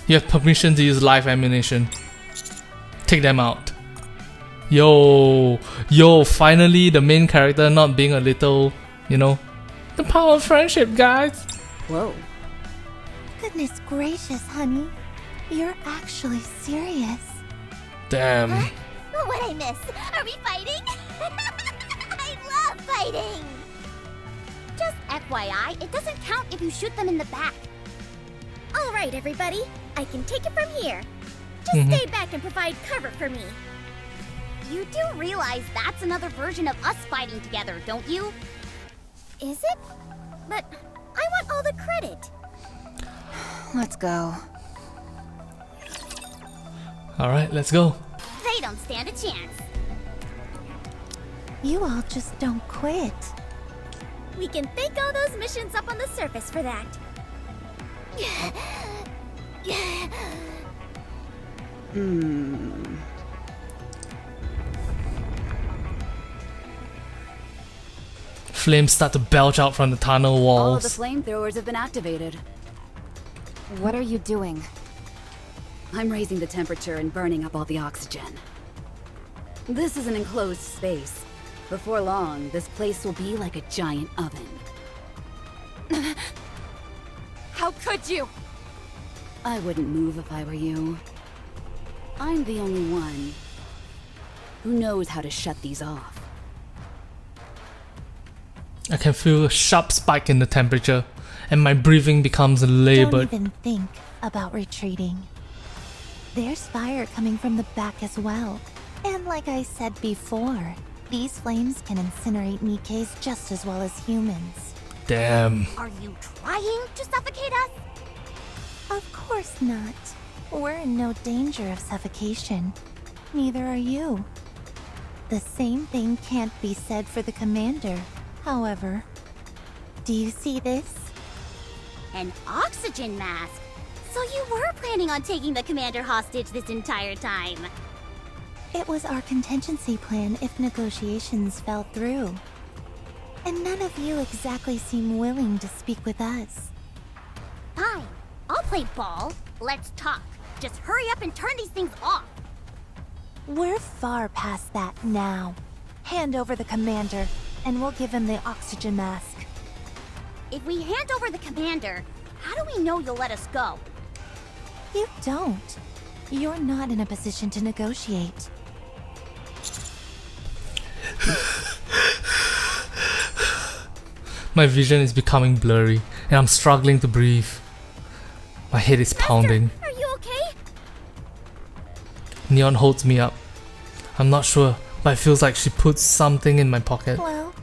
You have permission to use live ammunition. Take them out. Yo, finally the main character not being a little, you know, the power of friendship, guys. Whoa. Goodness gracious, honey. You're actually serious. Damn. What'd I miss? Are we fighting? I love fighting! Just FYI, it doesn't count if you shoot them in the back. Alright, everybody. I can take it from here. Just stay back and provide cover for me. You do realize that's another version of us fighting together, don't you? Is it? But I want all the credit. Let's go. Alright, let's go. They don't stand a chance. You all just don't quit. We can thank all those missions up on the surface for that. Flames start to belch out from the tunnel All of the walls. flamethrowers have been activated. What are you doing? I'm raising the temperature and burning up all the oxygen. This is an enclosed space. Before long, this place will be like a giant oven. How could you? I wouldn't move if I were you. I'm the only one who knows how to shut these off. I can feel a sharp spike in the temperature, and my breathing becomes labored. Don't even think about retreating. There's fire coming from the back as well. And like I said before, these flames can incinerate Nikkes just as well as humans. Damn. Are you trying to suffocate us? Of course not. We're in no danger of suffocation. Neither are you. The same thing can't be said for the commander, however. Do you see this? An oxygen mask? So you were planning on taking the commander hostage this entire time? It was our contingency plan if negotiations fell through. And none of you exactly seem willing to speak with us. Fine. I'll play ball. Let's talk. Just hurry up and turn these things off. We're far past that now. Hand over the commander, and we'll give him the oxygen mask. If we hand over the commander, how do we know you'll let us go? You don't. You're not in a position to negotiate. My vision is becoming blurry, and I'm struggling to breathe. My head is pounding. Are you okay? Neon holds me up. I'm not sure, but it feels like she puts something in my pocket. Well,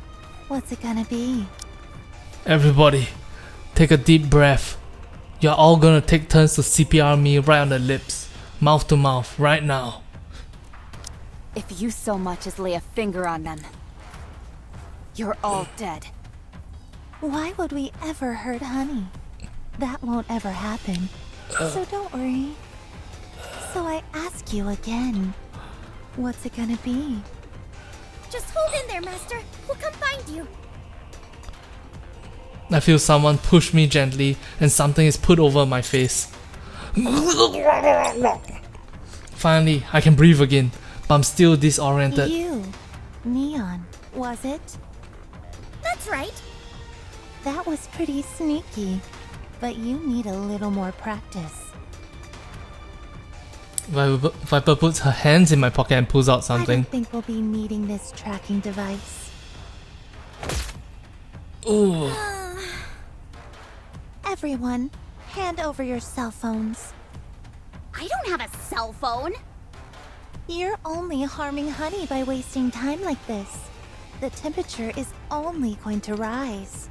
what's it gonna be? Everybody, take a deep breath. You're all gonna take turns to CPR me right on the lips, mouth to mouth, right now. If you so much as lay a finger on them, you're all dead. Why would we ever hurt Honey? That won't ever happen. So don't worry. So I ask you again, what's it gonna be? Just hold in there, Master. We'll come find you. I feel someone push me gently and something is put over my face. Finally, I can breathe again, but I'm still disoriented. You, Neon, was it? That's right. That was pretty sneaky, but you need a little more practice. Viper puts her hands in my pocket and pulls out I something. don't think we'll be needing this tracking device. Ooh. Everyone, hand over your cell phones. I don't have a cell phone. You're only harming Honey by wasting time like this. The temperature is only going to rise.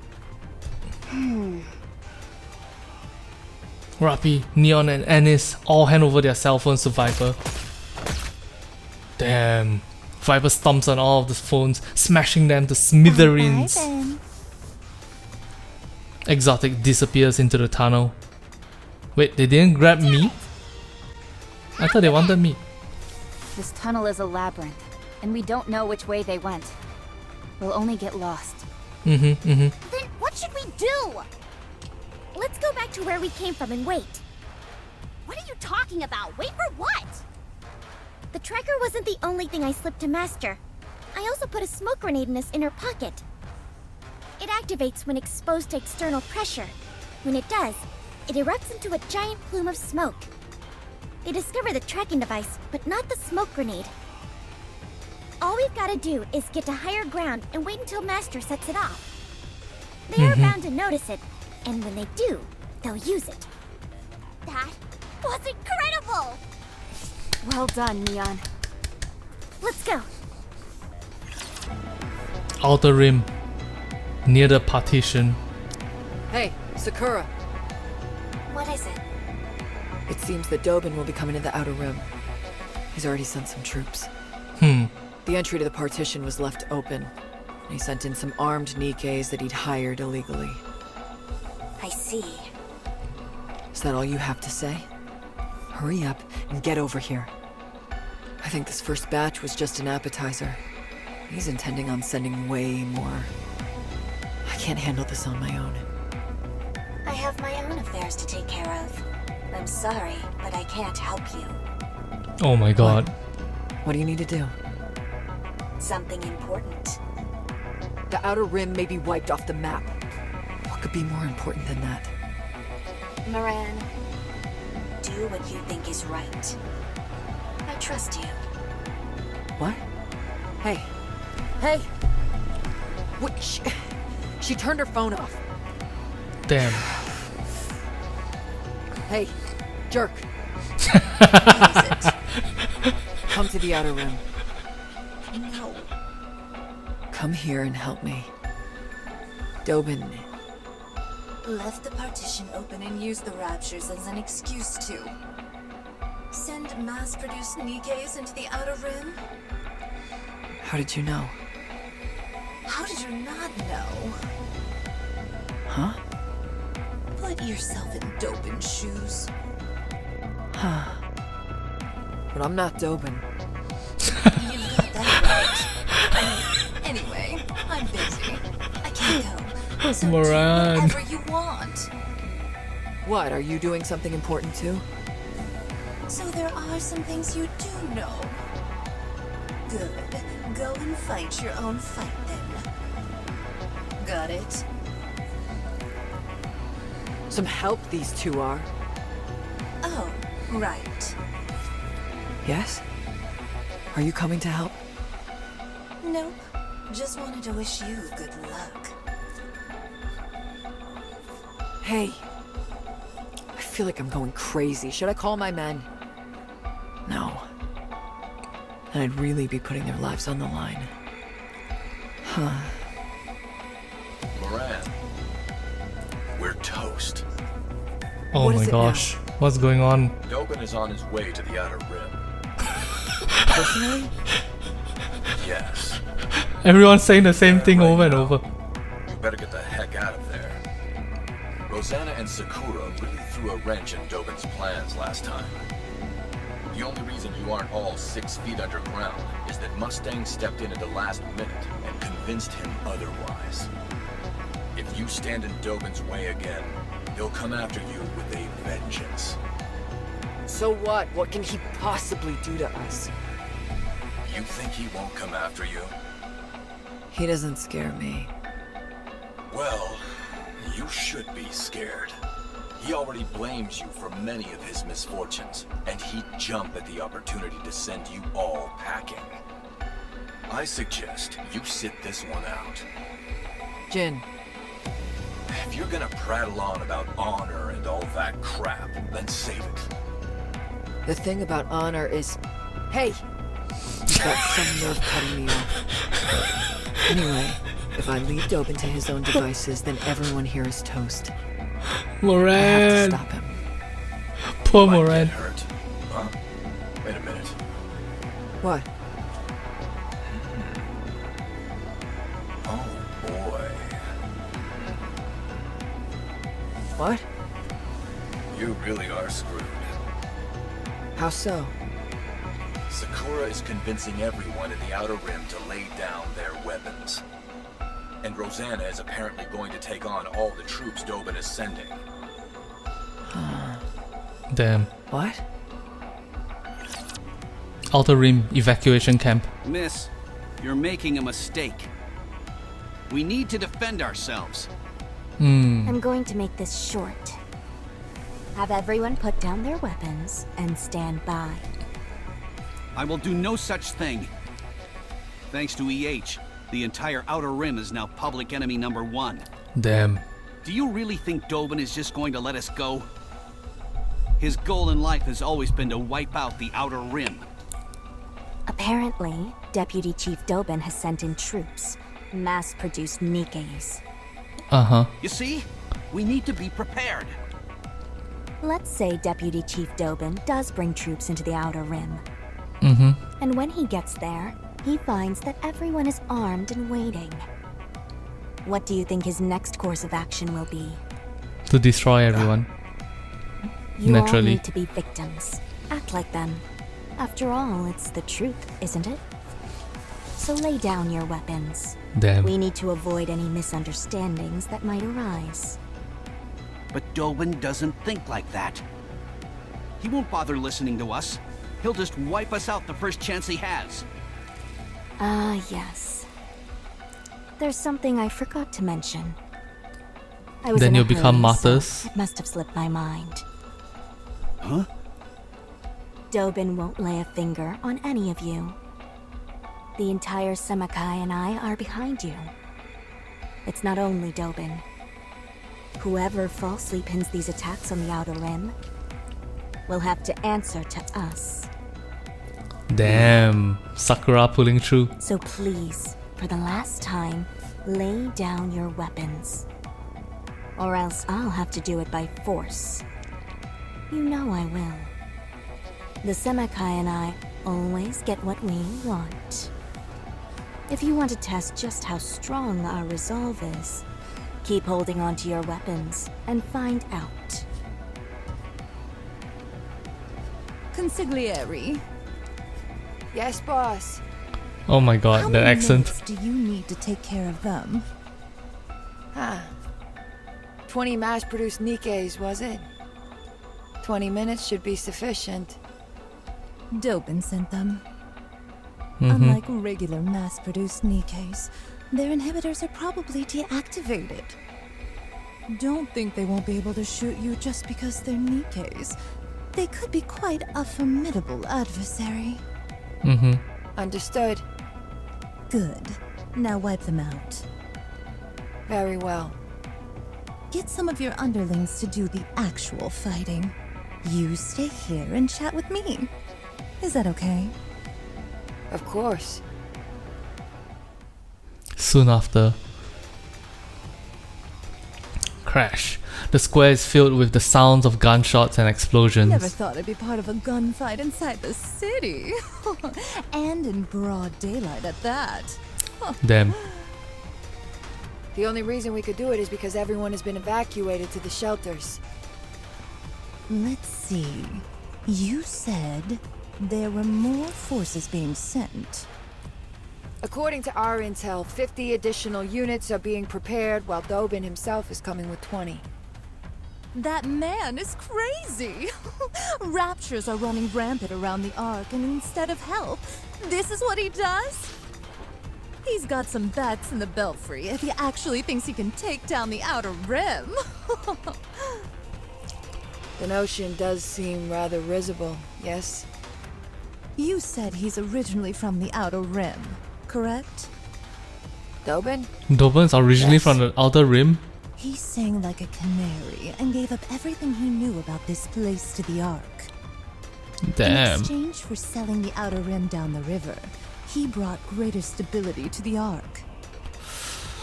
Rappi, Neon and Anis all hand over their cell phones to Viper. Damn. Viper stomps on all of the phones, smashing them to smithereens. Bye then. Exotic disappears into the tunnel. Wait, they didn't grab me? I thought they wanted me. This tunnel is a labyrinth, and we don't know which way they went. We'll only get lost. Then what should we do? Let's go back to where we came from and wait. What are you talking about? Wait for what? The tracker wasn't the only thing I slipped to Master. I also put a smoke grenade in his inner pocket. It activates when exposed to external pressure. When it does, it erupts into a giant plume of smoke. They discover the tracking device, but not the smoke grenade. All we've got to do is get to higher ground and wait until Master sets it off. They are bound to notice it, and when they do, they'll use it. That was incredible! Well done, Neon. Let's go. Outer rim. Near the partition. Hey, Sakura. What is it? It seems that Dobin will be coming to the Outer Rim. He's already sent some troops. The entry to the partition was left open. He sent in some armed Nikkes that he'd hired illegally. I see. Is that all you have to say? Hurry up and get over here. I think this first batch was just an appetizer. He's intending on sending way more. I can't handle this on my own. I have my own affairs to take care of. I'm sorry, but I can't help you. Oh my god. What do you need to do? Something important. The Outer Rim may be wiped off the map. What could be more important than that? Moran, do what you think is right. trust you. What? Hey. Hey! What? She turned her phone off. Damn. Hey, jerk. Come to the Outer Rim. No. Come here and help me. Dobin. Left the partition open and used the Raptures as an excuse to send mass-produced Nikkes into the Outer Rim? How did you know? How did you not know? Huh? Put yourself in Dobin's shoes. Huh. But I'm not Dobin. You've got that right. Anyway, I'm busy. I can't go. So Moran. do whatever you want. What, are you doing something important too? So there are some things you do know. Good. Go and fight your own fight then. Got it? Some help these two are. Oh, right. Yes? Are you coming to help? Nope. Just wanted to wish you good luck. Hey. I feel like I'm going crazy. Should I call my men? No. Then I'd really be putting their lives on the line. Huh. Moran. We're toast. Oh What my is it gosh. What's going on? Dobin is on his way to the Outer Rim. Personally? Yes. Everyone's saying the same thing Right over and now. over. You better get the heck out of there. Rosanna and Sakura really threw a wrench in Dobin's plans last time. The only reason you aren't all 6 feet underground is that Mustang stepped in at the last minute and convinced him otherwise. If you stand in Dobin's way again, he'll come after you with a vengeance. So what? What can he possibly do to us? You think he won't come after you? He doesn't scare me. Well, you should be scared. He already blames you for many of his misfortunes, and he'd jump at the opportunity to send you all packing. I suggest you sit this one out. Jin. If you're gonna prattle on about honor and all that crap, then save it. The thing about honor is... Hey! You've got some nerve cutting me off. Anyway, if I leave Dobin to his own devices, then everyone here is toast. I have Moran! to stop him. Poor Might Moran. get hurt. Huh? Wait a minute. What? Oh boy. What? You really are screwed. How so? Sakura is convincing everyone in the Outer Rim to lay down their weapons. And Rosanna is apparently going to take on all the troops Dobin is sending. Damn. What? Outer Rim evacuation camp. Miss, you're making a mistake. We need to defend ourselves. I'm going to make this short. Have everyone put down their weapons and stand by. I will do no such thing. Thanks to EH, the entire Outer Rim is now public enemy #1. Damn. Do you really think Dobin is just going to let us go? His goal in life has always been to wipe out the Outer Rim. Apparently, Deputy Chief Dobin has sent in troops, mass-produced Nikkes. Uh-huh. You see? We need to be prepared. Let's say Deputy Chief Dobin does bring troops into the Outer Rim. Mm-hmm. And when he gets there, he finds that everyone is armed and waiting. What do you think his next course of action will be? To destroy everyone. You all Naturally. need to be victims. Act like them. After all, it's the truth, isn't it? So lay down your weapons. Damn. We need to avoid any misunderstandings that might arise. But Dobin doesn't think like that. He won't bother listening to us. He'll just wipe us out the first chance he has. Ah, yes. There's something I forgot to mention. I was Then in a you'll become hurry, so martyrs. it must have slipped my mind. Huh? Dobin won't lay a finger on any of you. The entire Semakai and I are behind you. It's not only Dobin. Whoever falsely pins these attacks on the Outer Rim will have to answer to us. Damn, Sakura pulling through. So please, for the last time, lay down your weapons. Or else I'll have to do it by force. You know I will. The Semakai and I always get what we want. If you want to test just how strong our resolve is, keep holding on to your weapons and find out. Consigliere. Yes, boss. Oh my god, How the many accent. minutes do you need to take care of them? 20 mass-produced Nikkes, was it? 20 minutes should be sufficient. Dobin sent them. Unlike regular mass-produced Nikkes, their inhibitors are probably deactivated. Don't think they won't be able to shoot you just because they're Nikkes. They could be quite a formidable adversary. Understood. Good. Now wipe them out. Very well. Get some of your underlings to do the actual fighting. You stay here and chat with me. Is that okay? Of course. Soon after. Crash. The square is filled with the sounds of gunshots and explosions. Never thought I'd be part of a gunfight inside the city. And in broad daylight at that. Damn. The only reason we could do it is because everyone has been evacuated to the shelters. Let's see. You said there were more forces being sent. According to our intel, 50 additional units are being prepared while Dobin himself is coming with 20. That man is crazy! Raptures are running rampant around the Ark, and instead of help, this is what he does? He's got some bats in the belfry if he actually thinks he can take down the Outer Rim. The notion does seem rather risible, yes? You said he's originally from the Outer Rim, correct? Dobin? Dobin's originally from the Outer Rim? He sang like a canary and gave up everything he knew about this place to the Ark. Damn. In exchange for selling the Outer Rim down the river, he brought greater stability to the Ark.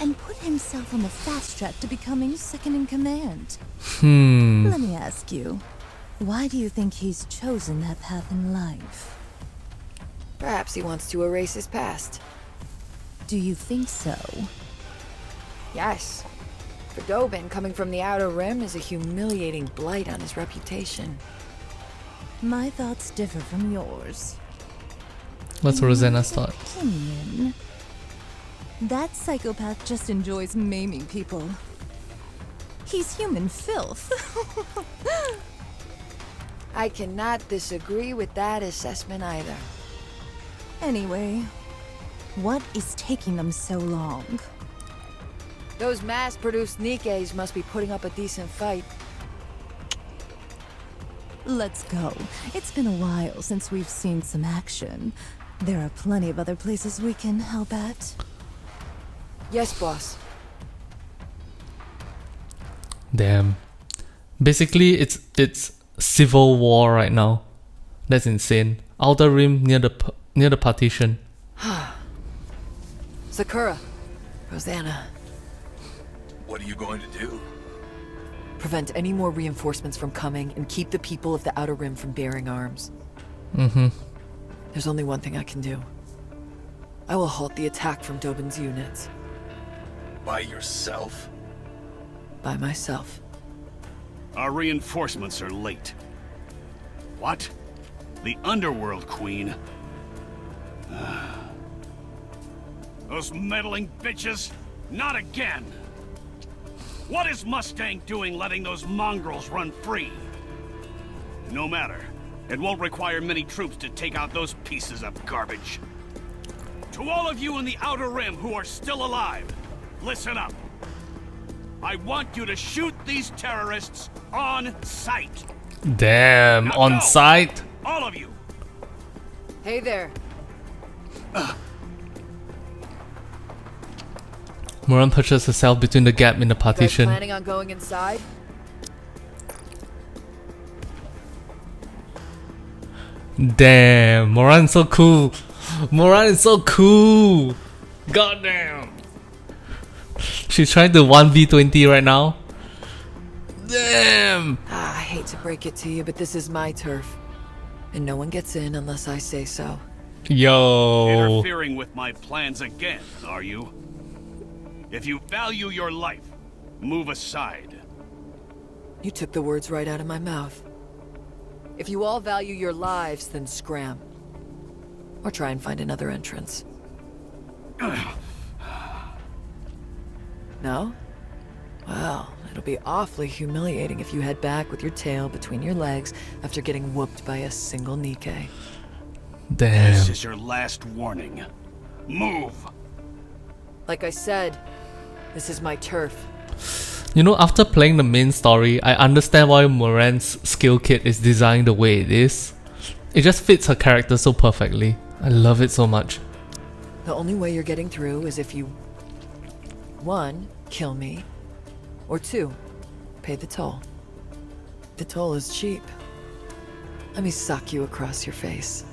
And put himself on the fast track to becoming second in command. Let me ask you, why do you think he's chosen that path in life? Perhaps he wants to erase his past. Do you think so? Yes. For Dobin, coming from the Outer Rim is a humiliating blight on his reputation. My thoughts differ from yours. What's Rosanna's thought? Opinion. That psychopath just enjoys maiming people. He's human filth. I cannot disagree with that assessment either. Anyway, what is taking them so long? Those mass-produced Nikkes must be putting up a decent fight. Let's go. It's been a while since we've seen some action. There are plenty of other places we can help at. Yes, boss. Damn. Basically, it's civil war right now. That's insane. Outer Rim near the partition. Sakura. Rosanna. What are you going to do? Prevent any more reinforcements from coming and keep the people of the Outer Rim from bearing arms. There's only one thing I can do. I will halt the attack from Dobin's units. By yourself? By myself. Our reinforcements are late. What? The Underworld Queen? Those meddling bitches? Not again! What is Mustang doing letting those mongrels run free? No matter. It won't require many troops to take out those pieces of garbage. To all of you in the Outer Rim who are still alive, listen up. I want you to shoot these terrorists on sight. Damn, Now on go. site? All of you, Hey there. Moran pushes herself between the gap in the You guys partition. planning on going inside? Damn, Moran's so cool. Moran is so cool. Goddamn. She's trying to 1v20 right now. Damn. I hate to break it to you, but this is my turf. And no one gets in unless I say so. Yo. Interfering with my plans again, are you? If you value your life, move aside. You took the words right out of my mouth. If you all value your lives, then scram. Or try and find another entrance. No? Well, it'll be awfully humiliating if you head back with your tail between your legs after getting whooped by a single Nikke. Damn. This is your last warning. Move! Like I said, this is my turf. You know, after playing the main story, I understand why Moran's skill kit is designed the way it is. It just fits her character so perfectly. I love it so much. The only way you're getting through is if you 1. Kill me, or 2. Pay the toll. The toll is cheap. Let me sock you across your face.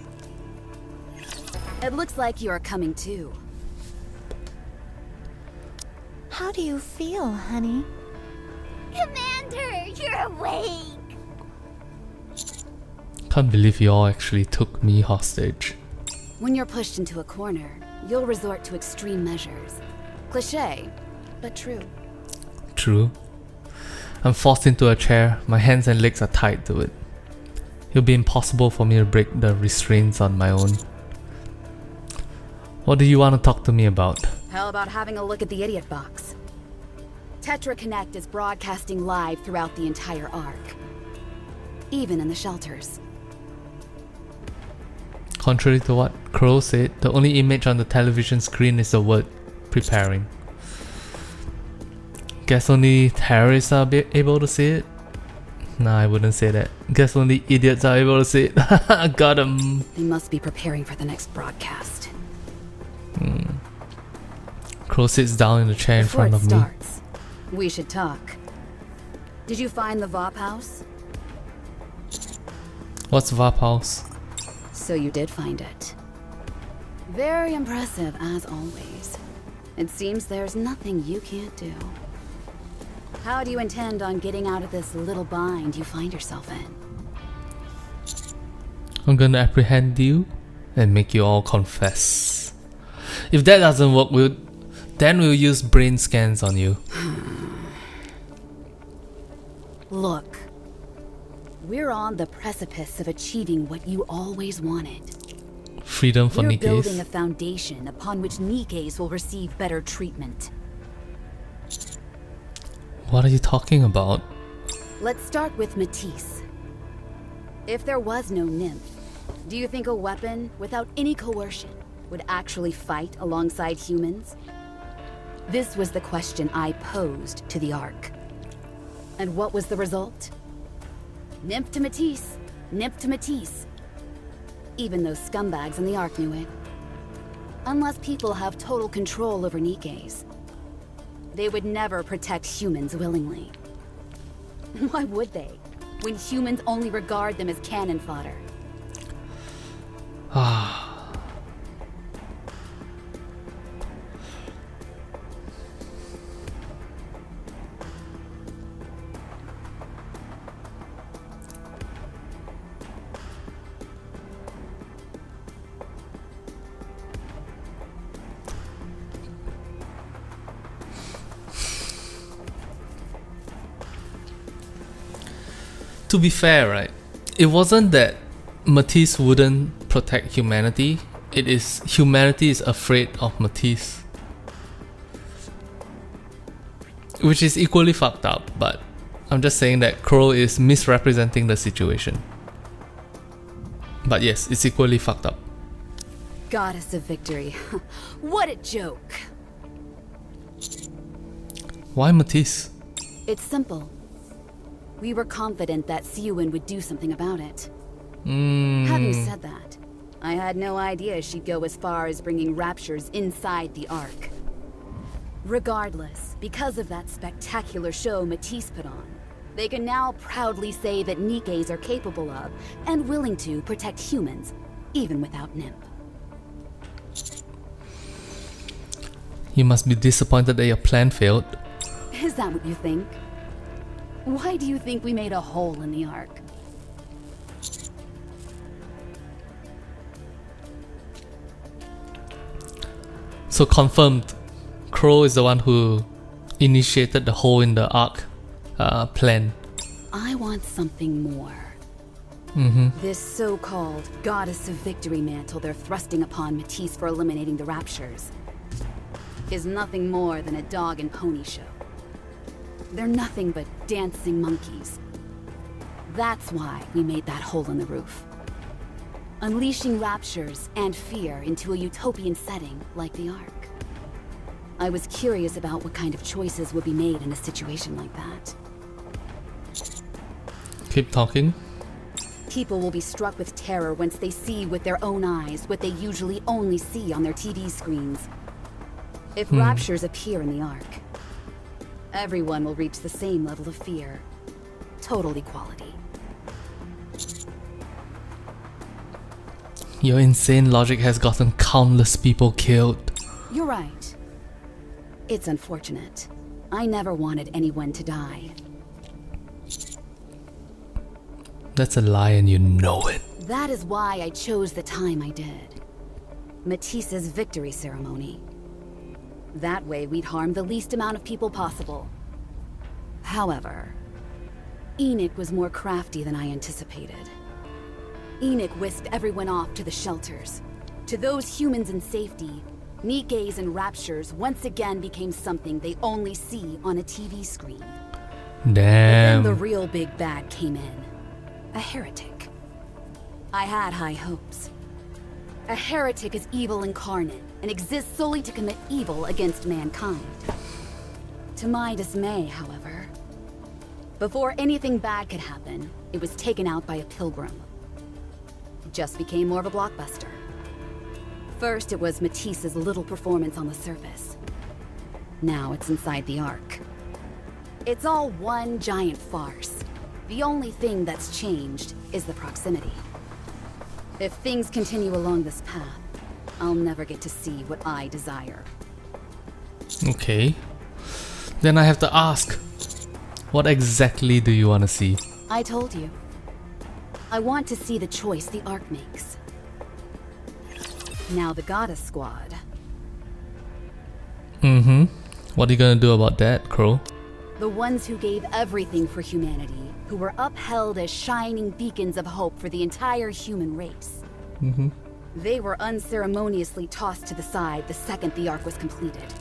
It looks like you are coming too. How do you feel, honey? Commander, you're awake! Can't believe you all actually took me hostage. When you're pushed into a corner, you'll resort to extreme measures. Cliché, but true. True. I'm forced into a chair. My hands and legs are tied to it. It'll be impossible for me to break the restraints on my own. What do you want to talk to me about? How about having a look at the idiot box? Tetra Connect is broadcasting live throughout the entire arc. Even in the shelters. Contrary to what Crow said, the only image on the television screen is the word preparing. Guess only terrorists are able to see it? Nah, I wouldn't say that. Guess only idiots are able to see it. Got 'em. They must be preparing for the next broadcast. Crow sits down in the chair in front of me. Starts, we should talk. Did you find the VOP house? What's VOP house? So you did find it. Very impressive, as always. It seems there's nothing you can't do. How do you intend on getting out of this little bind you find yourself in? I'm gonna apprehend you and make you all confess. If that doesn't work, then we'll use brain scans on you. Look, we're on the precipice of achieving what you always wanted. Freedom for We're building a Nikkes. foundation upon which Nikkes will receive better treatment. What are you talking about? Let's start with Matisse. If there was no nymph, do you think a weapon without any coercion would actually fight alongside humans? This was the question I posed to the Ark. And what was the result? Nymph to Matisse, nymph to Matisse. Even those scumbags in the Ark knew it. Unless people have total control over Nikkes, they would never protect humans willingly. Why would they, when humans only regard them as cannon fodder? To be fair, right? It wasn't that Matisse wouldn't protect humanity. It is humanity is afraid of Matisse. Which is equally fucked up, but I'm just saying that Crow is misrepresenting the situation. But yes, it's equally fucked up. Goddess of victory. What a joke. Why Matisse? It's simple. We were confident that Siwin would do something about it. Having said that, I had no idea she'd go as far as bringing Raptures inside the Ark. Regardless, because of that spectacular show Matisse put on, they can now proudly say that Nikkes are capable of, and willing to, protect humans, even without Nymph. You must be disappointed that your plan failed. Is that what you think? Why do you think we made a hole in the Ark? So confirmed, Crow is the one who initiated the hole in the Ark plan. I want something more. This so-called Goddess of Victory mantle they're thrusting upon Matisse for eliminating the Raptures is nothing more than a dog and pony show. They're nothing but dancing monkeys. That's why we made that hole in the roof. Unleashing Raptures and fear into a utopian setting like the Ark. I was curious about what kind of choices would be made in a situation like that. Keep talking. People will be struck with terror once they see with their own eyes what they usually only see on their TV screens. If Raptures appear in the Ark, everyone will reach the same level of fear. Total equality. Your insane logic has gotten countless people killed. You're right. It's unfortunate. I never wanted anyone to die. That's a lie and you know it. That is why I chose the time I did. Matisse's victory ceremony. That way we'd harm the least amount of people possible. However, Enoch was more crafty than I anticipated. Enoch whisked everyone off to the shelters. To those humans in safety, Nikkes and Raptures once again became something they only see on a TV screen. Damn. But then the real big bad came in. A heretic. I had high hopes. A heretic is evil incarnate and exists solely to commit evil against mankind. To my dismay, however, before anything bad could happen, it was taken out by a pilgrim. It just became more of a blockbuster. First, it was Matisse's little performance on the surface. Now it's inside the Ark. It's all one giant farce. The only thing that's changed is the proximity. If things continue along this path, I'll never get to see what I desire. Okay. Then I have to ask, what exactly do you want to see? I told you. I want to see the choice the Ark makes. Now the Goddess Squad. What are you gonna do about that, Crow? The ones who gave everything for humanity, who were upheld as shining beacons of hope for the entire human race. They were unceremoniously tossed to the side the second the Ark was completed.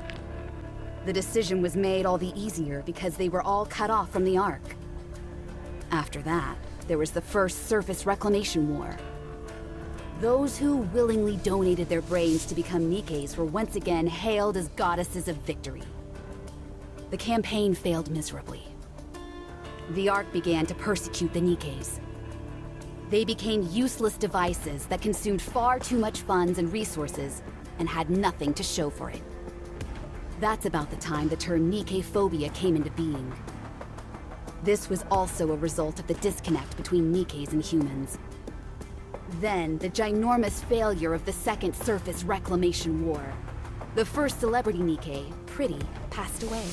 The decision was made all the easier because they were all cut off from the Ark. After that, there was the first surface reclamation war. Those who willingly donated their brains to become Nikkes were once again hailed as goddesses of victory. The campaign failed miserably. The Ark began to persecute the Nikkes. They became useless devices that consumed far too much funds and resources and had nothing to show for it. That's about the time the term Nikke-phobia came into being. This was also a result of the disconnect between Nikkes and humans. Then, the ginormous failure of the Second Surface Reclamation War. The first celebrity Nikke, Pretty, passed away.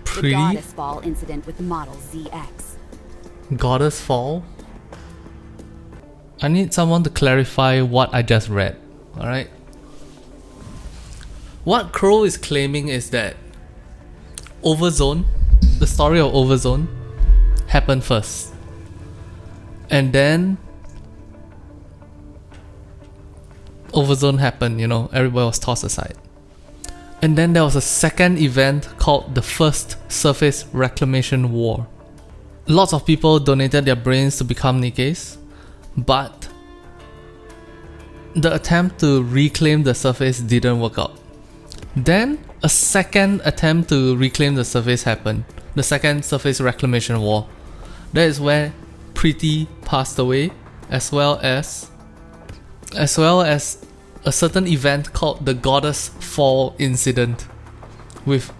Pretty? The Goddess Fall incident with model ZX. Goddess Fall? I need someone to clarify what I just read, alright? What Crow is claiming is that Overthrown, the story of Overthrown, happened first. And then Overthrown happened, you know, everybody was tossed aside. And then there was a second event called the First Surface Reclamation War. Lots of people donated their brains to become Nikkes, but the attempt to reclaim the surface didn't work out. Then a second attempt to reclaim the surface happened, the Second Surface Reclamation War. That is where Pretty passed away, as well as as well as a certain event called the Goddess Fall incident with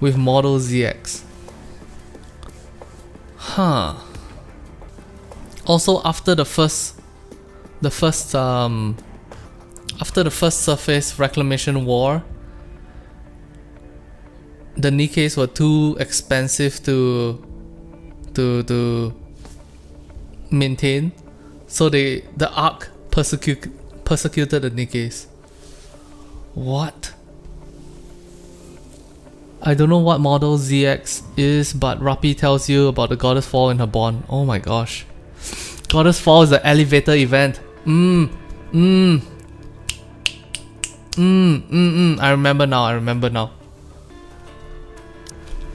model ZX. Huh. Also, after the first surface reclamation war, the Nikkes were too expensive to maintain, so the Ark persecuted the Nikkes. What? I don't know what model ZX is, but Rappi tells you about the Goddess Fall in her bond. Oh my gosh. Goddess Fall is the elevator event. I remember now.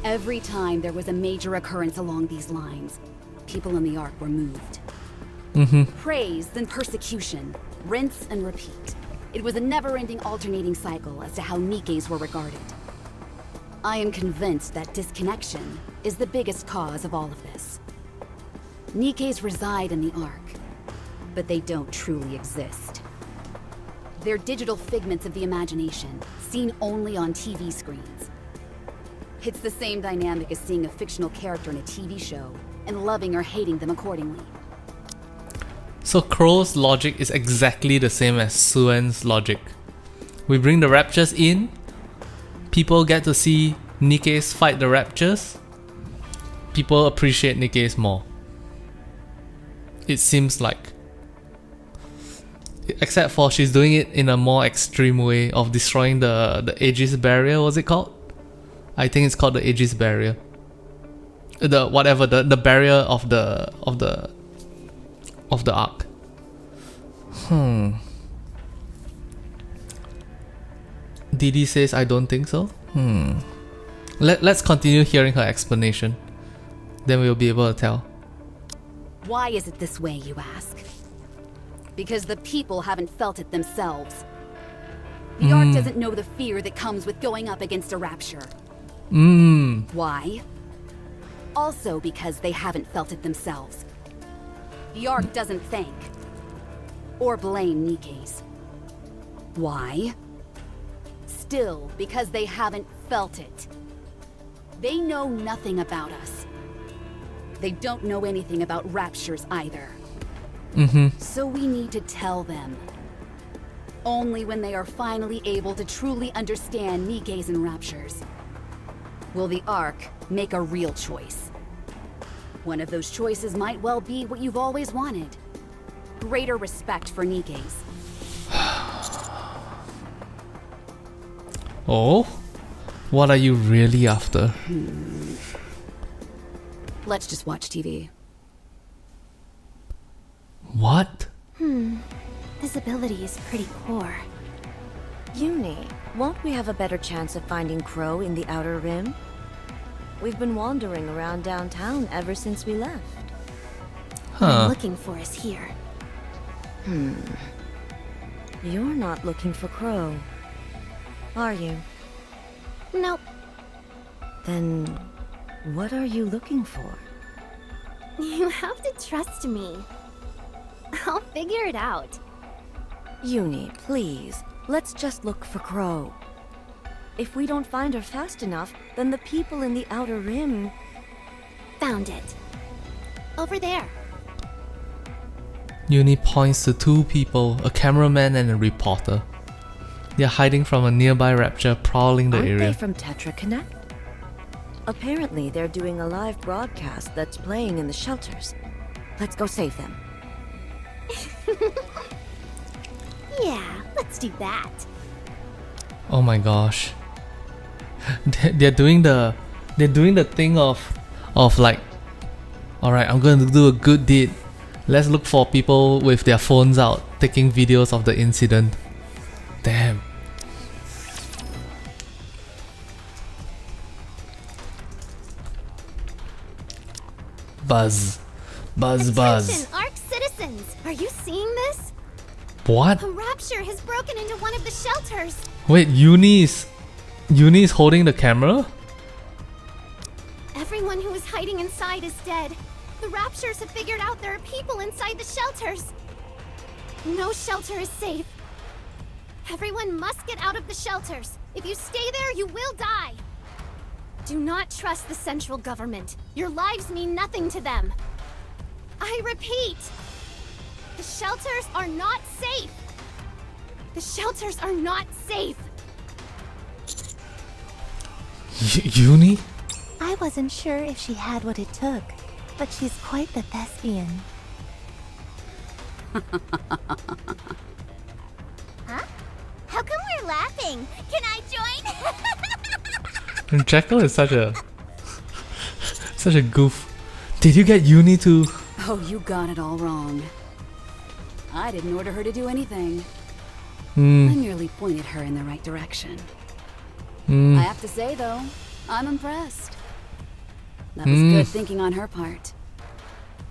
Every time there was a major occurrence along these lines, people in the Ark were moved. Praise, then persecution. Rinse and repeat. It was a never-ending alternating cycle as to how Nikkes were regarded. I am convinced that disconnection is the biggest cause of all of this. Nikkes reside in the Ark, but they don't truly exist. They're digital figments of the imagination, seen only on TV screens. It's the same dynamic as seeing a fictional character in a TV show and loving or hating them accordingly. So Crow's logic is exactly the same as Suen's logic. We bring the Raptures in, people get to see Nikkes fight the Raptures, people appreciate Nikkes more. It seems like. Except for she's doing it in a more extreme way of destroying the Aegis barrier. What's it called? I think it's called the Aegis barrier. The barrier of the Ark. Didi says I don't think so. Let's continue hearing her explanation. Then we'll be able to tell. Why is it this way, you ask? Because the people haven't felt it themselves. The Ark doesn't know the fear that comes with going up against a Rapture. Why? Also because they haven't felt it themselves. The Ark doesn't thank or blame Nikkes. Why? Still because they haven't felt it. They know nothing about us. They don't know anything about Raptures either. So we need to tell them. Only when they are finally able to truly understand Nikkes and Raptures will the Ark make a real choice. One of those choices might well be what you've always wanted. Greater respect for Nikkes. Oh? What are you really after? Let's just watch TV. What? Visibility is pretty poor. Uni, won't we have a better chance of finding Crow in the Outer Rim? We've been wandering around downtown ever since we left. What I'm looking for is here. You're not looking for Crow, are you? Nope. Then, what are you looking for? You have to trust me. I'll figure it out. Uni, please, let's just look for Crow. If we don't find her fast enough, then the people in the Outer Rim... Found it. Over there. Uni points to two people, a cameraman and a reporter. They're hiding from a nearby Rapture, prowling the area. Aren't they from Tetra Connect? Apparently, they're doing a live broadcast that's playing in the shelters. Let's go save them. Yeah, let's do that. Oh my gosh. They're doing the thing of like, alright, I'm going to do a good deed. Let's look for people with their phones out taking videos of the incident. Damn. Buzz. Attention, Ark citizens! Are you seeing this? What? A Rapture has broken into one of the shelters. Wait, Uni's holding the camera? Everyone who is hiding inside is dead. The Raptures have figured out there are people inside the shelters. No shelter is safe. Everyone must get out of the shelters. If you stay there, you will die. Do not trust the central government. Your lives mean nothing to them. I repeat, the shelters are not safe. The shelters are not safe. Uni? I wasn't sure if she had what it took, but she's quite the thespian. Huh? How come we're laughing? Can I join? Jekyll is such a goof. Did you get Uni to? Oh, you got it all wrong. I didn't order her to do anything. I merely pointed her in the right direction. I have to say, though, I'm impressed. That was good thinking on her part.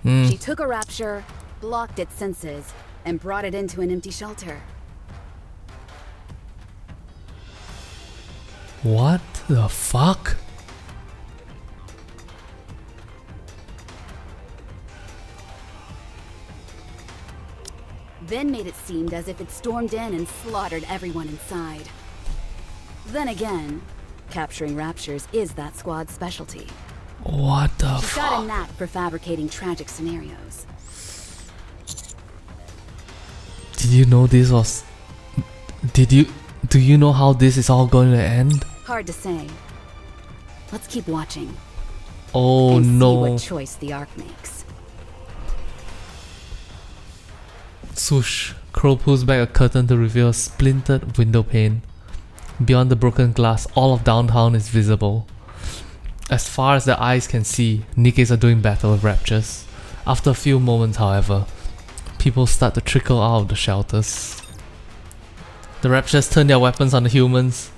She took a rapture, blocked its senses, and brought it into an empty shelter. What the fuck? Then made it seem as if it stormed in and slaughtered everyone inside. Then again, capturing Raptures is that squad's specialty. What the She's got a knack for fabricating tragic scenarios. Did you know this was... Do you know how this is all going to end? Hard to say. Let's keep watching. Oh and no. See what choice the Ark makes. Swoosh. Crow pulls back a curtain to reveal a splintered window pane. Beyond the broken glass, all of downtown is visible. As far as the eyes can see, Nikkes are doing battle with Raptures. After a few moments, however, people start to trickle out of the shelters. The Raptures turn their weapons on the humans.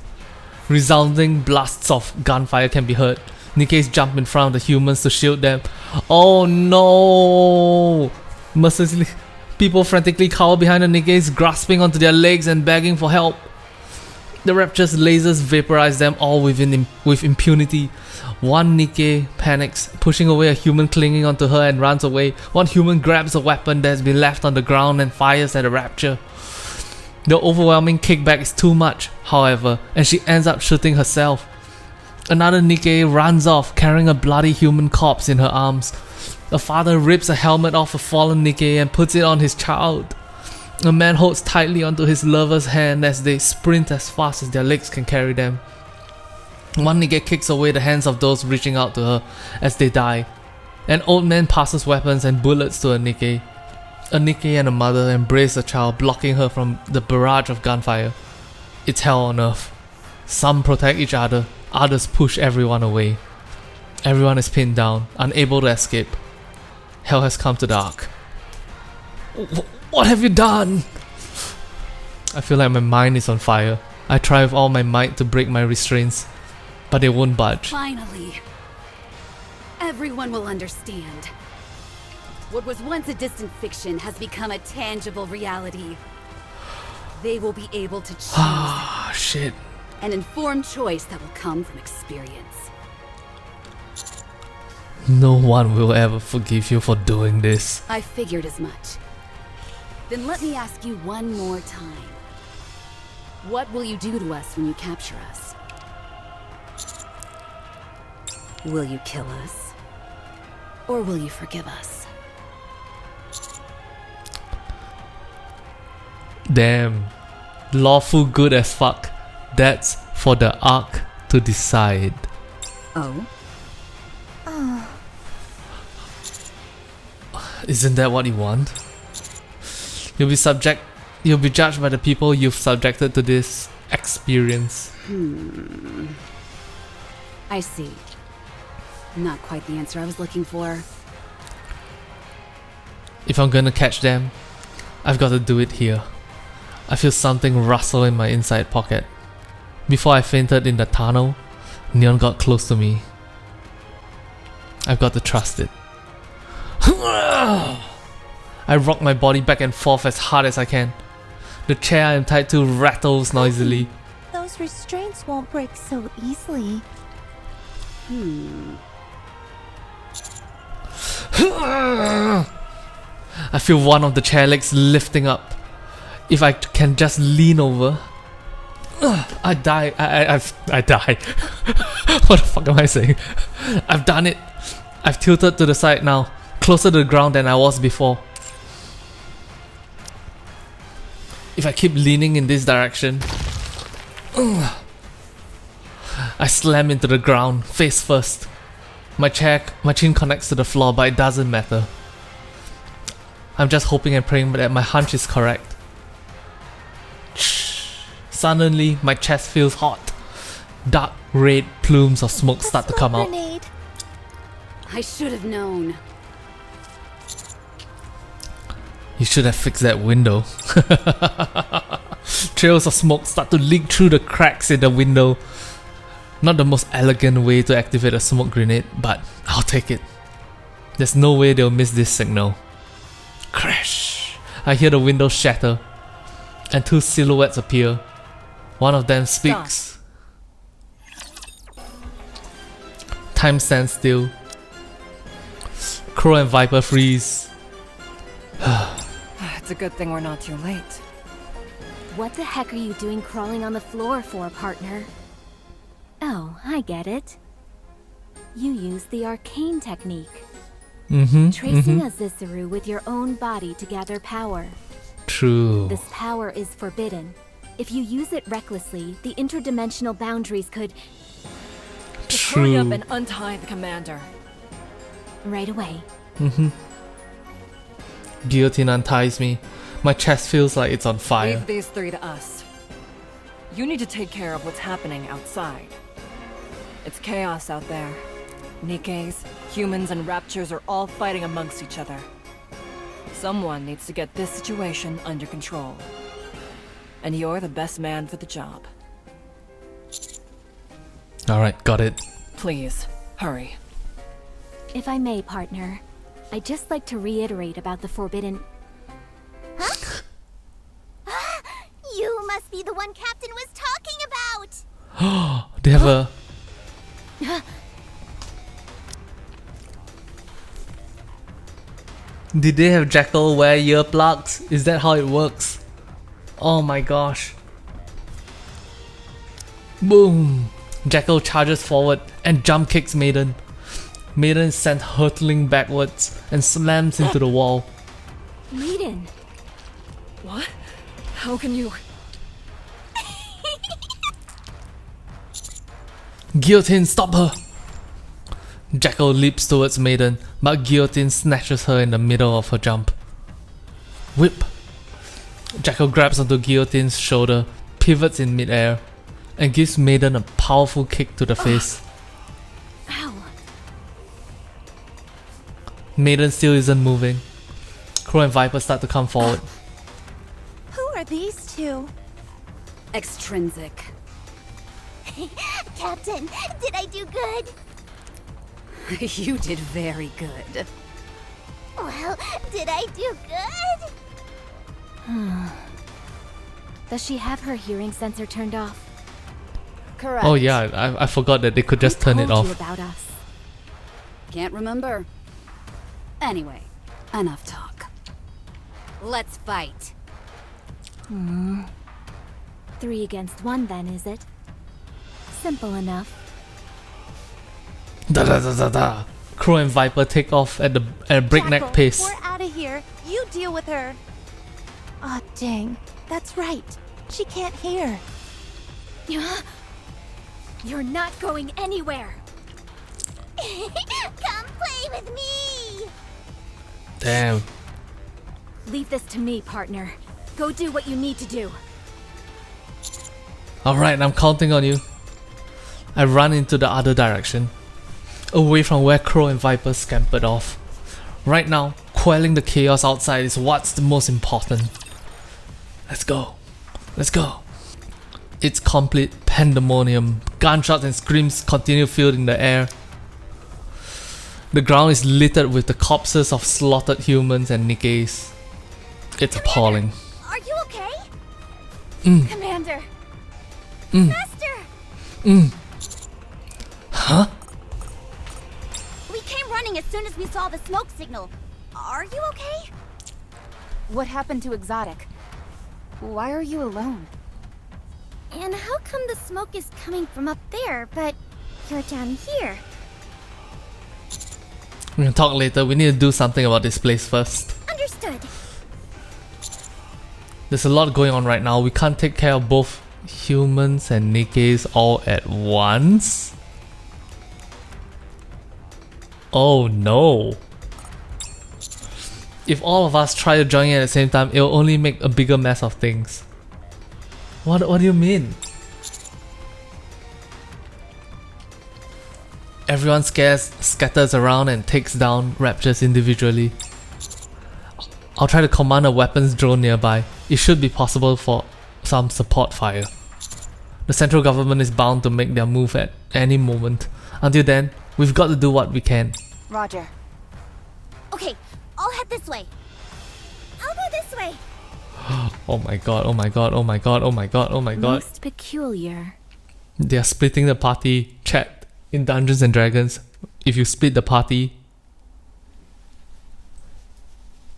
Resounding blasts of gunfire can be heard. Nikkes jump in front of the humans to shield them. Oh no! Mercilessly, people frantically cower behind the Nikkes, grasping onto their legs and begging for help. The Raptures' lasers vaporize them all with impunity. One Nikke panics, pushing away a human clinging onto her and runs away. One human grabs a weapon that has been left on the ground and fires at a Rapture. The overwhelming kickback is too much, however, and she ends up shooting herself. Another Nikke runs off, carrying a bloody human corpse in her arms. A father rips a helmet off a fallen Nikke and puts it on his child. A man holds tightly onto his lover's hand as they sprint as fast as their legs can carry them. One Nikke kicks away the hands of those reaching out to her as they die. An old man passes weapons and bullets to a Nikke. A Nikke and a mother embrace the child, blocking her from the barrage of gunfire. It's hell on earth. Some protect each other, others push everyone away. Everyone is pinned down, unable to escape. Hell has come to the Ark. What have you done? I feel like my mind is on fire. I try with all my might to break my restraints, but they won't budge. Finally, everyone will understand. What was once a distant fiction has become a tangible reality. They will be able to choose shit. An informed choice that will come from experience. No one will ever forgive you for doing this. I figured as much. Then let me ask you one more time. What will you do to us when you capture us? Will you kill us? Or will you forgive us? Damn. Lawful good as fuck. That's for the Ark to decide. Oh? Isn't that what you want? You'll be judged by the people you've subjected to this experience. I see. Not quite the answer I was looking for. If I'm gonna catch them, I've got to do it here. I feel something rustle in my inside pocket. Before I fainted in the tunnel, Neon got close to me. I've got to trust it. I rock my body back and forth as hard as I can. The chair I am tied to rattles noisily. Those restraints won't break so easily. I feel one of the chair legs lifting up. If I can just lean over. I die. I die. What the fuck am I saying? I've done it. I've tilted to the side now, closer to the ground than I was before. If I keep leaning in this direction, I slam into the ground, face first. My chin connects to the floor, but it doesn't matter. I'm just hoping and praying that my hunch is correct. Suddenly, my chest feels hot. Dark red plumes of smoke start to come out. Grenade. I should have known. You should have fixed that window. Trails of smoke start to leak through the cracks in the window. Not the most elegant way to activate a smoke grenade, but I'll take it. There's no way they'll miss this signal. Crash! I hear the window shatter, and two silhouettes appear. One of them speaks. Time stands still. Crow and Viper freeze. It's a good thing we're not too late. What the heck are you doing crawling on the floor for, partner? Oh, I get it. You use the arcane technique. Tracing a Zissuru with your own body to gather power. True. This power is forbidden. If you use it recklessly, the interdimensional boundaries could... Just hurry up and untie the commander. Right away. Guillotine unties me. My chest feels like it's on fire. Leave these three to us. You need to take care of what's happening outside. It's chaos out there. Nikkes, humans, and Raptures are all fighting amongst each other. Someone needs to get this situation under control. And you're the best man for the job. Alright, got it. Please, hurry. If I may, partner, I'd just like to reiterate about the forbidden... Huh? You must be the one Captain was talking about! They have a... Did they have Jackal wear earplugs? Is that how it works? Oh my gosh. Boom! Jackal charges forward and jump kicks Maiden. Maiden is sent hurtling backwards and slams into the wall. Maiden! What? How can you... Guillotine, stop her! Jackal leaps towards Maiden, but Guillotine snatches her in the middle of her jump. Whip! Jackal grabs onto Guillotine's shoulder, pivots in midair, and gives Maiden a powerful kick to the face. Ow! Maiden still isn't moving. Crow and Viper start to come forward. Who are these two? Extrinsic. Captain, did I do good? You did very good. Well, did I do good? Does she have her hearing sensor turned off? Correct. Oh yeah, I forgot that they could just turn it Told you off. about us. Can't remember. Anyway, enough talk. Let's fight. 3 against 1 then, is it? Simple enough. Da da da da da. Crow and Viper take off at a breakneck Jackal, pace. We're out of here. You deal with her. Aw, dang. That's right. She can't hear. You're not going anywhere! Come play with me! Damn. Leave this to me, partner. Go do what you need to do. Alright, I'm counting on you. I run into the other direction, away from where Crow and Viper scampered off. Right now, quelling the chaos outside is what's the most important. Let's go. Let's go. It's complete pandemonium. Gunshots and screams continue filling the air. The ground is littered with the corpses of slaughtered humans and Nikkes. It's appalling. Are you okay? Commander! Master! Huh? We came running as soon as we saw the smoke signal. Are you okay? What happened to Exotic? Why are you alone? And how come the smoke is coming from up there, but you're down here? We can talk later. We need to do something about this place first. Understood. There's a lot going on right now. We can't take care of both humans and Nikkes all at once. Oh no. If all of us try to join in at the same time, it'll only make a bigger mess of things. What do you mean? Everyone scatters around and takes down Raptures individually. I'll try to command a weapons drone nearby. It should be possible for some support fire. The central government is bound to make their move at any moment. Until then, we've got to do what we can. Roger. Okay, I'll head this way. I'll go this way. Oh my god, oh my god, oh my god, oh my god, oh my god. Most peculiar. They are splitting the party. Chat in Dungeons and Dragons. If you split the party,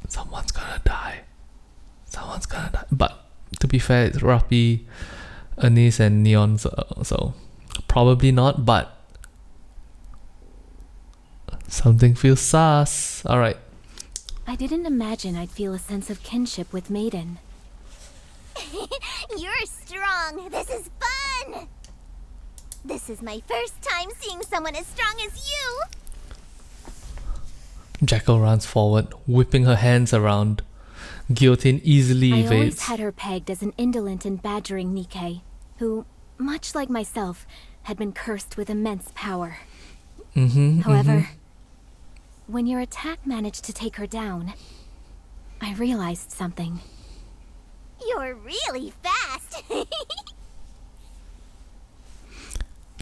someone's gonna die. Someone's gonna die. But to be fair, it's Rappi, Anise and Neon, so probably not, but something feels sus. Alright. I didn't imagine I'd feel a sense of kinship with Maiden. You're strong. This is fun. This is my first time seeing someone as strong as you. Jackal runs forward, whipping her hands around. Guillotine easily I always evades. had her pegged as an indolent and badgering Nikke, who, much like myself, had been cursed with immense power. However, when your attack managed to take her down, I realized something. You're really fast.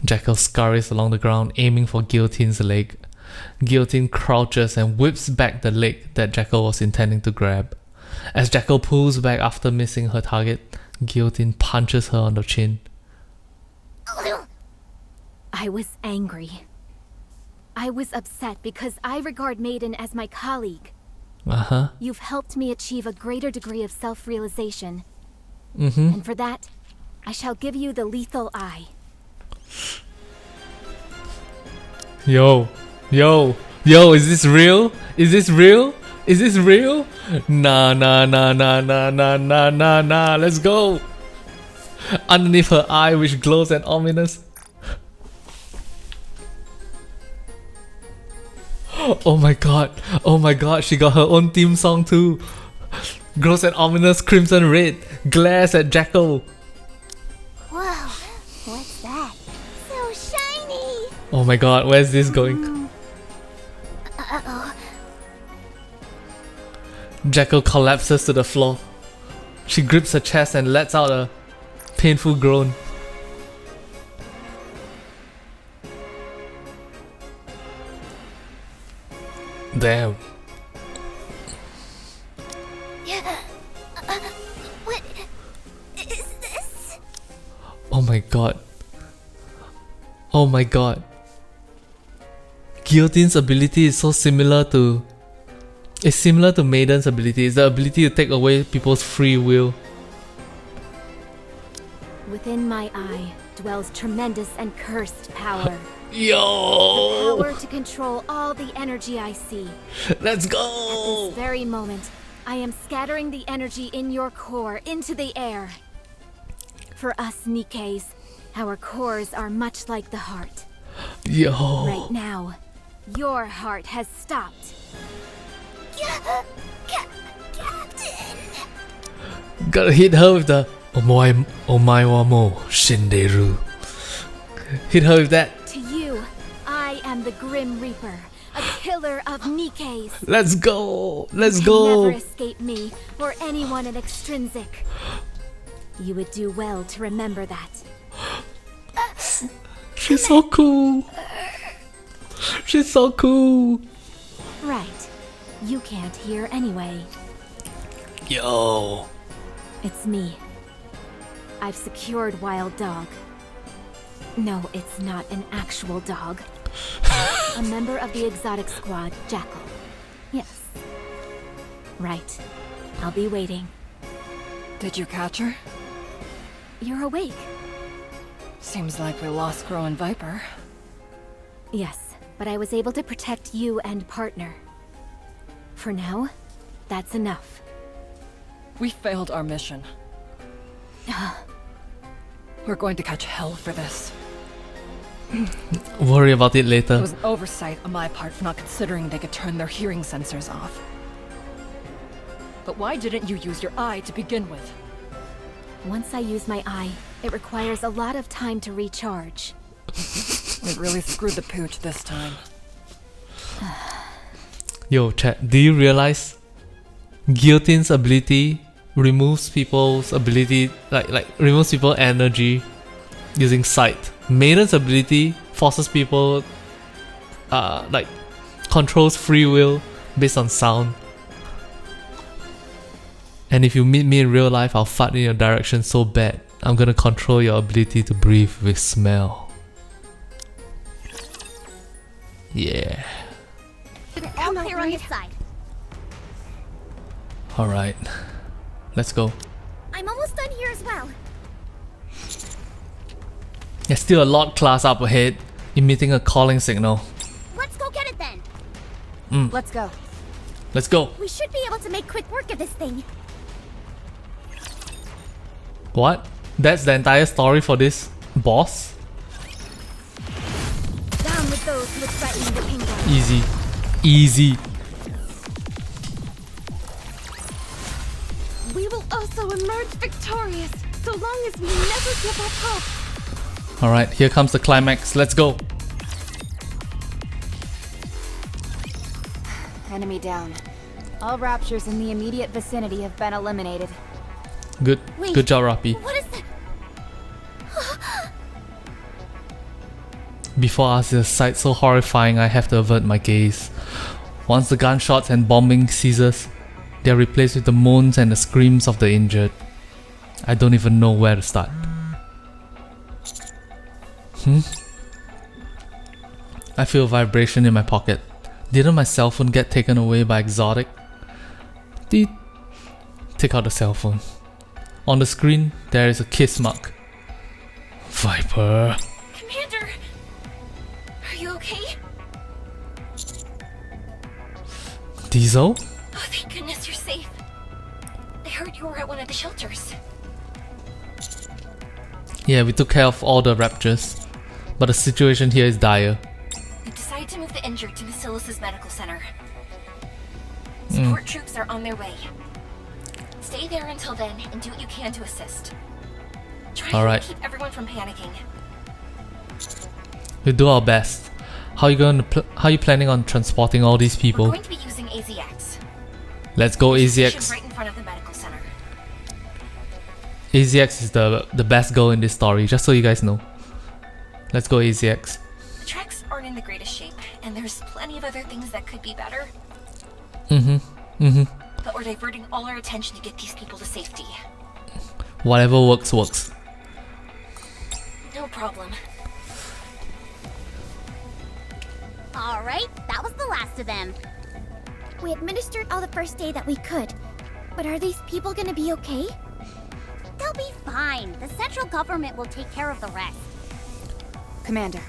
Jackal scurries along the ground, aiming for Guillotine's leg. Guillotine crouches and whips back the leg that Jackal was intending to grab. As Jackal pulls back after missing her target, Guillotine punches her on the chin. I was angry. I was upset because I regard Maiden as my colleague. You've helped me achieve a greater degree of self-realization. And for that, I shall give you the lethal eye. Yo, is this real? Is this real? Is this real? Nah, let's go. Underneath her eye, which glows and ominous. Oh my god, she got her own theme song too. Glows and ominous crimson red, glares at Jackal. Whoa, what's that? So shiny. Oh my god, where's this going? Uh-oh. Jackal collapses to the floor. She grips her chest and lets out a painful groan. Damn. What is this? Oh my god. Oh my god. Guillotine's ability is so similar to... It's similar to Maiden's ability. It's the ability to take away people's free will. Within my eye dwells tremendous and cursed power. Yo! The power to control all the energy I see. Let's go! At this very moment, I am scattering the energy in your core into the air. For us Nikkes, our cores are much like the heart. Yo! Right now, your heart has stopped. Captain! Gotta hit her with the Omae wa mo shinderu. Hit her with that. To you, I am the Grim Reaper, a killer of Nikkes. Let's go! Let's You go! can never escape me or anyone in Extrinsic. You would do well to remember that. She's so cool! She's so cool! Right. You can't hear anyway. Yo! It's me. I've secured Wild Dog. No, it's not an actual dog. A member of the exotic squad, Jackal. Yes. Right. I'll be waiting. Did you catch her? You're awake. Seems like we lost Crow and Viper. Yes, but I was able to protect you and partner. For now, that's enough. We failed our mission. We're going to catch hell for this. Worry about it later. It was an oversight on my part for not considering they could turn their hearing sensors off. But why didn't you use your eye to begin with? Once I use my eye, it requires a lot of time to recharge. It really screwed the pooch this time. Yo, chat, do you realize Guillotine's ability removes people's ability, like removes people's energy using sight. Maiden's ability forces people, like controls free will based on sound. And if you meet me in real life, I'll fart in your direction so bad, I'm gonna control your ability to breathe with smell. Yeah. All clear on this side. Alright. Let's go. I'm almost done here as well. There's still a lot class up ahead, emitting a calling signal. Let's go get it then. Let's go. Let's go. We should be able to make quick work of this thing. What? That's the entire story for this boss? Down with those who would threaten the kingdom. Easy. Easy. We will also emerge victorious, so long as we never give up hope. Alright, here comes the climax. Let's go. Enemy down. All Raptures in the immediate vicinity have been eliminated. Good. Wait, Good job, Rappi. What is that? Before I see a sight so horrifying, I have to avert my gaze. Once the gunshots and bombing ceases, they are replaced with the moans and the screams of the injured. I don't even know where to start. I feel a vibration in my pocket. Didn't my cell phone get taken away by Exotic? Deet. Take out the cell phone. On the screen, there is a kiss mark. Viper. Commander! Are you okay? Diesel? Oh, thank goodness you're safe. I heard you were at one of the shelters. Yeah, we took care of all the Raptures, but the situation here is dire. We decided to move the injured to Basilis's medical center. Support troops are on their way. Stay there until then and do what you can to assist. Try to keep everyone from panicking. We'll do our best. How are you planning on transporting all these people? We're going to be using AZX. Let's go Station AZX. right in front of the medical center. AZX is the best girl in this story, just so you guys know. Let's go AZX. The tracks aren't in the greatest shape, and there's plenty of other things that could be better. But we're diverting all our attention to get these people to safety. Whatever works, works. No problem. Alright, that was the last of them. We administered all the first aid that we could. But are these people gonna be okay? They'll be fine. The central government will take care of the rest. Commander,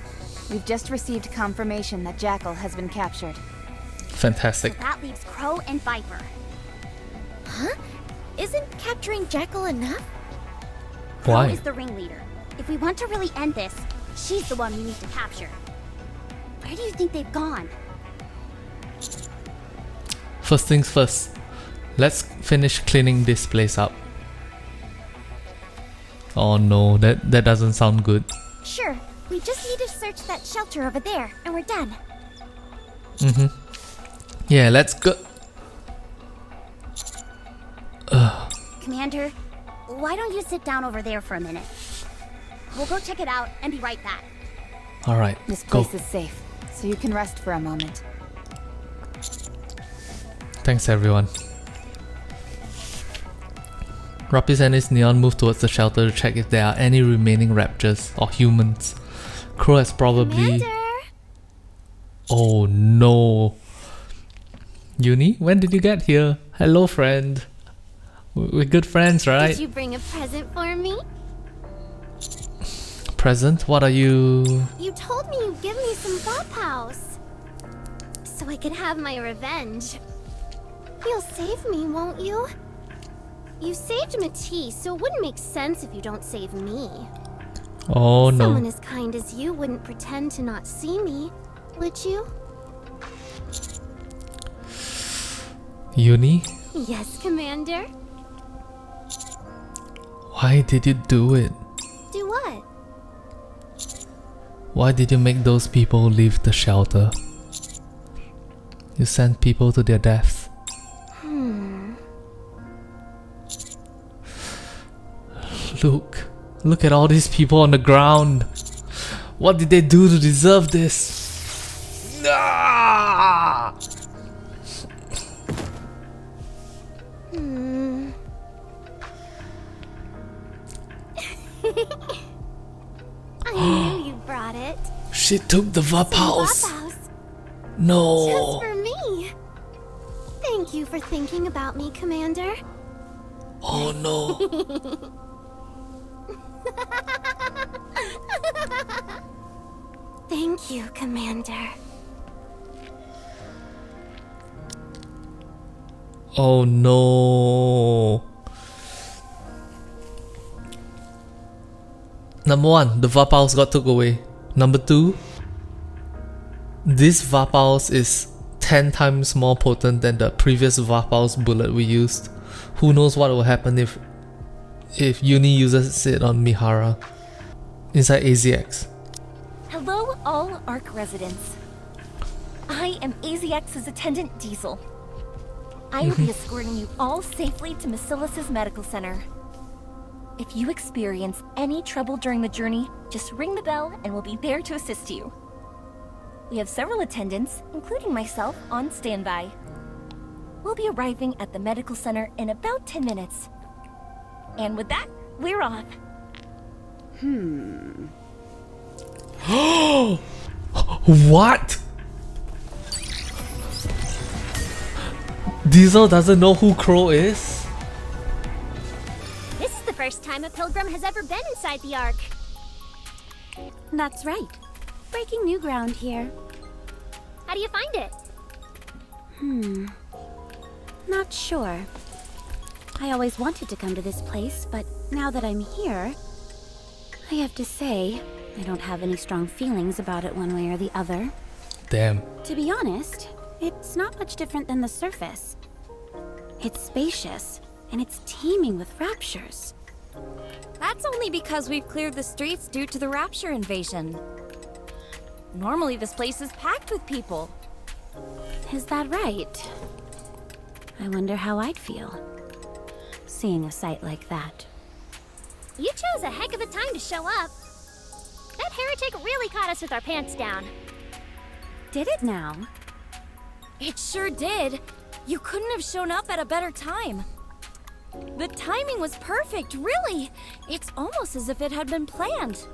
we've just received confirmation that Jackal has been captured. Fantastic. So that leaves Crow and Viper. Huh? Isn't capturing Jackal enough? Why? Crow is the ringleader. If we want to really end this, she's the one we need to capture. Where do you think they've gone? First things first. Let's finish cleaning this place up. Oh no, that doesn't sound good. Sure, we just need to search that shelter over there, and we're done. Yeah, let's go. Commander, why don't you sit down over there for a minute? We'll go check it out and be right back. Alright, This go. place is safe, so you can rest for a moment. Thanks everyone. Rapis and his Neon move towards the shelter to check if there are any remaining Raptures or humans. Crow has probably... Commander! Oh no. Uni, when did you get here? Hello friend. We're good friends, right? Did you bring a present for me? Present? What are you... You told me you'd give me some Revolves, so I could have my revenge. You'll save me, won't you? You saved Matisse, so it wouldn't make sense if you don't save me. Oh no. Someone as kind as you wouldn't pretend to not see me, would you? Uni? Yes, Commander. Why did you do it? Do what? Why did you make those people leave the shelter? You sent people to their deaths. Look at all these people on the ground. What did they do to deserve this? Ah! I knew you brought it. She took the Revolves. No. Just for me. Thank you for thinking about me, Commander. Oh no. Thank you, Commander. Oh no. Number 1, the Revolves got took away. Number 2, this Revolves is 10 times more potent than the previous Revolves bullet we used. Who knows what will happen if Uni uses it on Mihara inside AZX. Hello, all ARC residents. I am AZX's attendant Diesel. I will be escorting you all safely to Macilis' medical center. If you experience any trouble during the journey, just ring the bell and we'll be there to assist you. We have several attendants, including myself, on standby. We'll be arriving at the medical center in about 10 minutes. And with that, we're off. What? Diesel doesn't know who Crow is? This is the first time a pilgrim has ever been inside the Ark. That's right. Breaking new ground here. How do you find it? Not sure. I always wanted to come to this place, but now that I'm here, I have to say, I don't have any strong feelings about it one way or the other. Damn. To be honest, it's not much different than the surface. It's spacious, and it's teeming with raptures. That's only because we've cleared the streets due to the Rapture invasion. Normally this place is packed with people. Is that right? I wonder how I'd feel, seeing a sight like that. You chose a heck of a time to show up. That heretic really caught us with our pants down. Did it now? It sure did. You couldn't have shown up at a better time. The timing was perfect, really. It's almost as if it had been planned.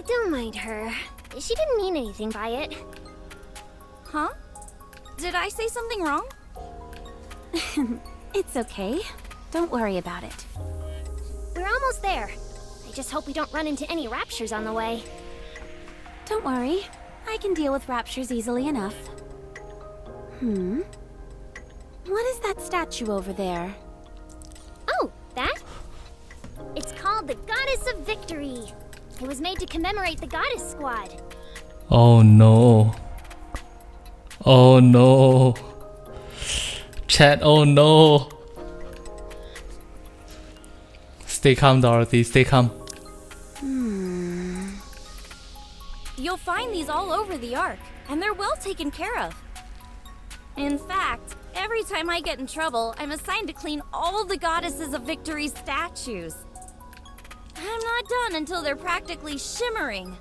Don't mind her. She didn't mean anything by it. Huh? Did I say something wrong? It's okay. Don't worry about it. We're almost there. I just hope we don't run into any raptures on the way. Don't worry. I can deal with raptures easily enough. What is that statue over there? Oh, that? It's called the Goddess of Victory. It was made to commemorate the Goddess Squad. Oh no. Oh no. Chat, oh no. Stay calm, Dorothy, stay calm. You'll find these all over the Ark, and they're well taken care of. In fact, every time I get in trouble, I'm assigned to clean all the Goddesses of Victory statues. I'm not done until they're practically shimmering.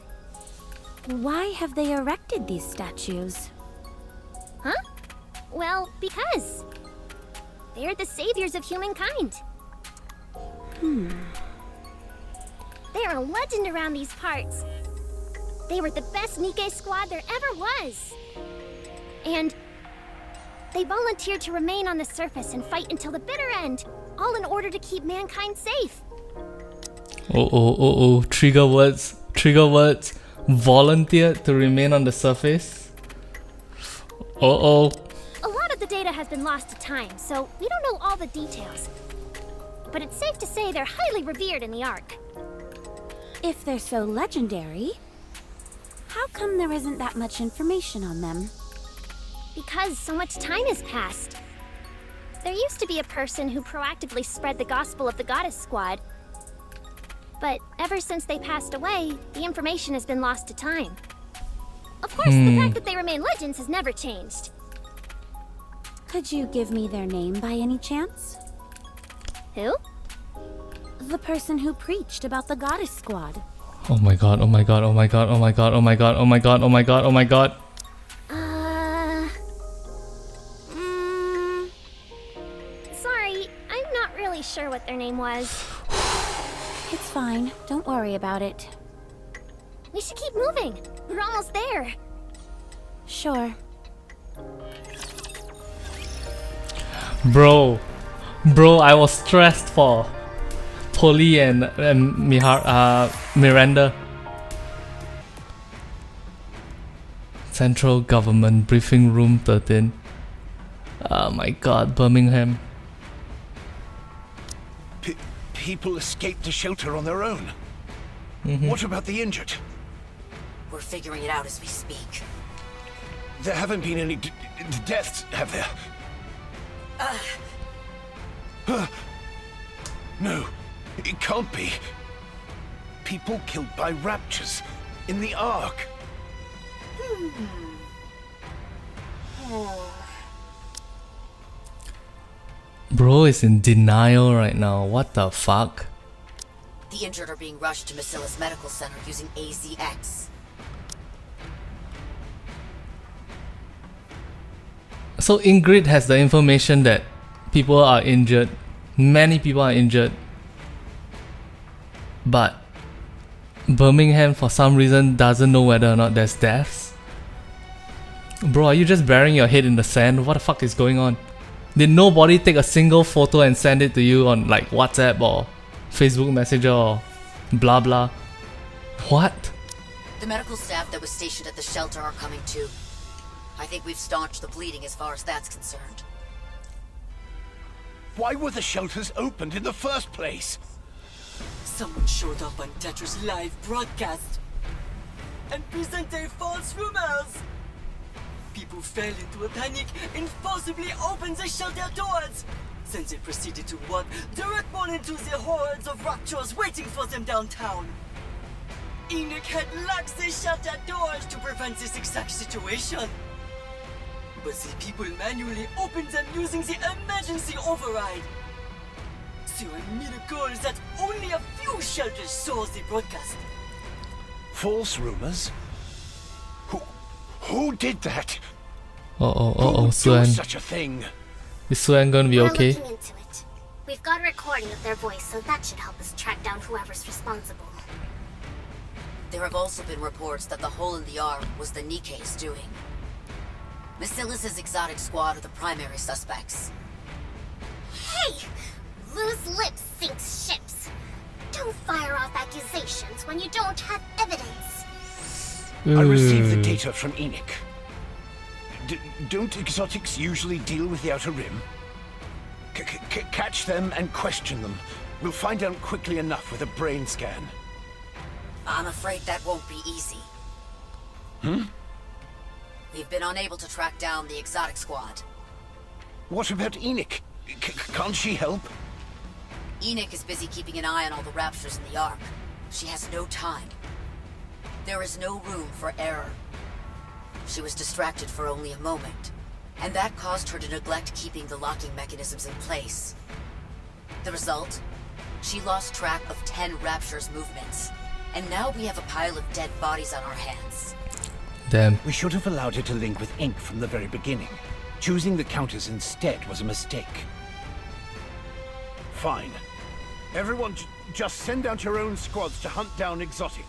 Why have they erected these statues? Huh? Well, because they're the saviors of humankind. They are a legend around these parts. They were the best Nikke squad there ever was. And They volunteered to remain on the surface and fight until the bitter end, all in order to keep mankind safe. Trigger words. Trigger words. Volunteered to remain on the surface. A lot of the data has been lost to time, so we don't know all the details. But it's safe to say they're highly revered in the Ark. If they're so legendary, how come there isn't that much information on them? Because so much time has passed. There used to be a person who proactively spread the gospel of the Goddess Squad. But ever since they passed away, the information has been lost to time. Of course, the fact that they remain legends has never changed. Could you give me their name by any chance? Who? The person who preached about the Goddess Squad. Oh my god, oh my god, oh my god, oh my god, oh my god, oh my god, oh my god, oh my god. Sorry, I'm not really sure what their name was. It's fine, don't worry about it. We should keep moving. We're almost there. Sure. Bro, I was stressed for Polly and Miranda. Central Government Briefing Room 13. Oh my god, Birmingham. People escaped the shelter on their own. What about the injured? We're figuring it out as we speak. There haven't been any deaths, have there? No, it can't be. People killed by Raptures in the Ark. Bro is in denial right now. What the fuck? The injured are being rushed to Massilla's medical center using AZX. So Ingrid has the information that people are injured. Many people are injured. But Birmingham for some reason doesn't know whether or not there's deaths. Bro, are you just burying your head in the sand? What the fuck is going on? Did nobody take a single photo and send it to you on like WhatsApp or Facebook Messenger or blah blah? What? The medical staff that was stationed at the shelter are coming too. I think we've staunched the bleeding as far as that's concerned. Why were the shelters opened in the first place? Someone showed up on Tetra's live broadcast and presented false rumors. People fell into a panic and forcibly opened the shelter doors. Then they proceeded to walk directly into the hordes of Raptures waiting for them downtown. Enoch had locked the shelter doors to prevent this exact situation. But the people manually opened them using the emergency override. So a miracle that only a few shelters saw the broadcast. False rumors? Who did that? Suen. Such a thing. Is Suen gonna be okay? We're looking into it. We've got a recording of their voice, so that should help us track down whoever's responsible. There have also been reports that the hole in the arm was the Nikkes doing. Massilla's exotic squad are the primary suspects. Hey! Loose lips sinks ships. Don't fire off accusations when you don't have evidence. I received the data from Enoch. Don't exotics usually deal with the Outer Rim? Catch them and question them. We'll find out quickly enough with a brain scan. I'm afraid that won't be easy. We've been unable to track down the exotic squad. What about Enoch? Can't she help? Enoch is busy keeping an eye on all the Raptures in the Ark. She has no time. There is no room for error. She was distracted for only a moment, and that caused her to neglect keeping the locking mechanisms in place. The result? She lost track of 10 Raptures movements, and now we have a pile of dead bodies on our hands. Damn. We should have allowed her to link with Ink from the very beginning. Choosing the counters instead was a mistake. Fine. Everyone just send out your own squads to hunt down Exotic.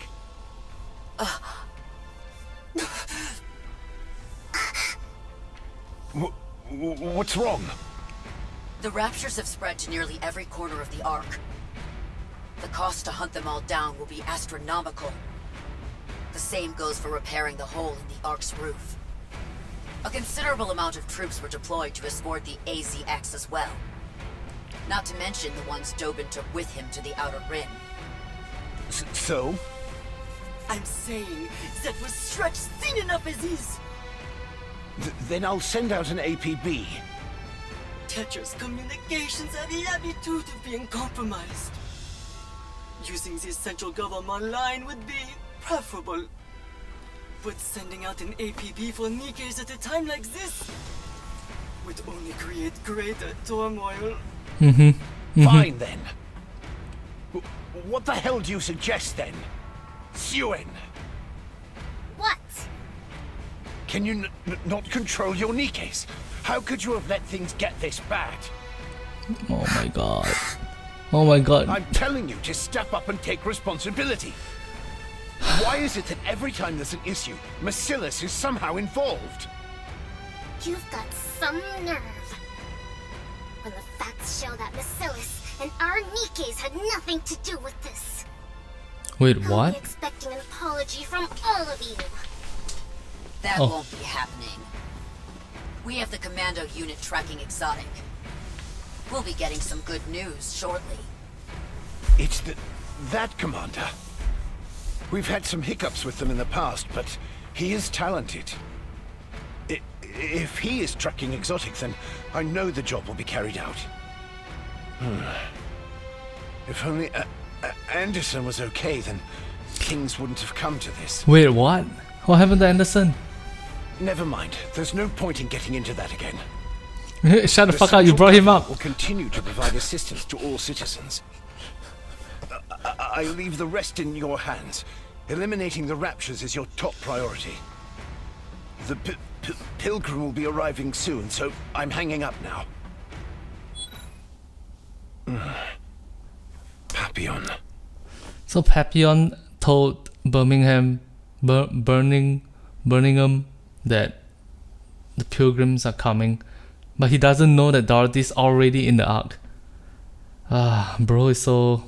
What's wrong? The Raptures have spread to nearly every corner of the Ark. The cost to hunt them all down will be astronomical. The same goes for repairing the hole in the Ark's roof. A considerable amount of troops were deployed to escort the AZX as well. Not to mention the ones Dobin took with him to the Outer Rim. So? I'm saying that was stretched thin enough as is. Then I'll send out an APB. Tetra's communications have the attitude of being compromised. Using the central government line would be preferable. But sending out an APB for Nikkes at a time like this would only create greater turmoil. Fine then. What the hell do you suggest then? Suen! What? Can you not control your Nikkes? How could you have let things get this bad? Oh my god. Oh my god. I'm telling you to step up and take responsibility. Why is it that every time there's an issue, Macilis is somehow involved? You've got some nerve. When the facts show that Macilis and our Nikkes had nothing to do with this. Wait, I'll what? be expecting an apology from all of you. That won't be happening. We have the commando unit tracking Exotic. We'll be getting some good news shortly. It's that commander. We've had some hiccups with them in the past, but he is talented. If he is tracking Exotic, then I know the job will be carried out. If only Anderson was okay, then things wouldn't have come to this. Wait, what? What happened to Anderson? Never mind. There's no point in getting into that again. Shut the fuck up, you brought him up. Will continue to provide assistance to all citizens. I leave the rest in your hands. Eliminating the Raptures is your top priority. The Pilgrim will be arriving soon, so I'm hanging up now. Papillon. So Papillon told Birmingham that the Pilgrims are coming, but he doesn't know that Dorothy's already in the Ark. Bro is so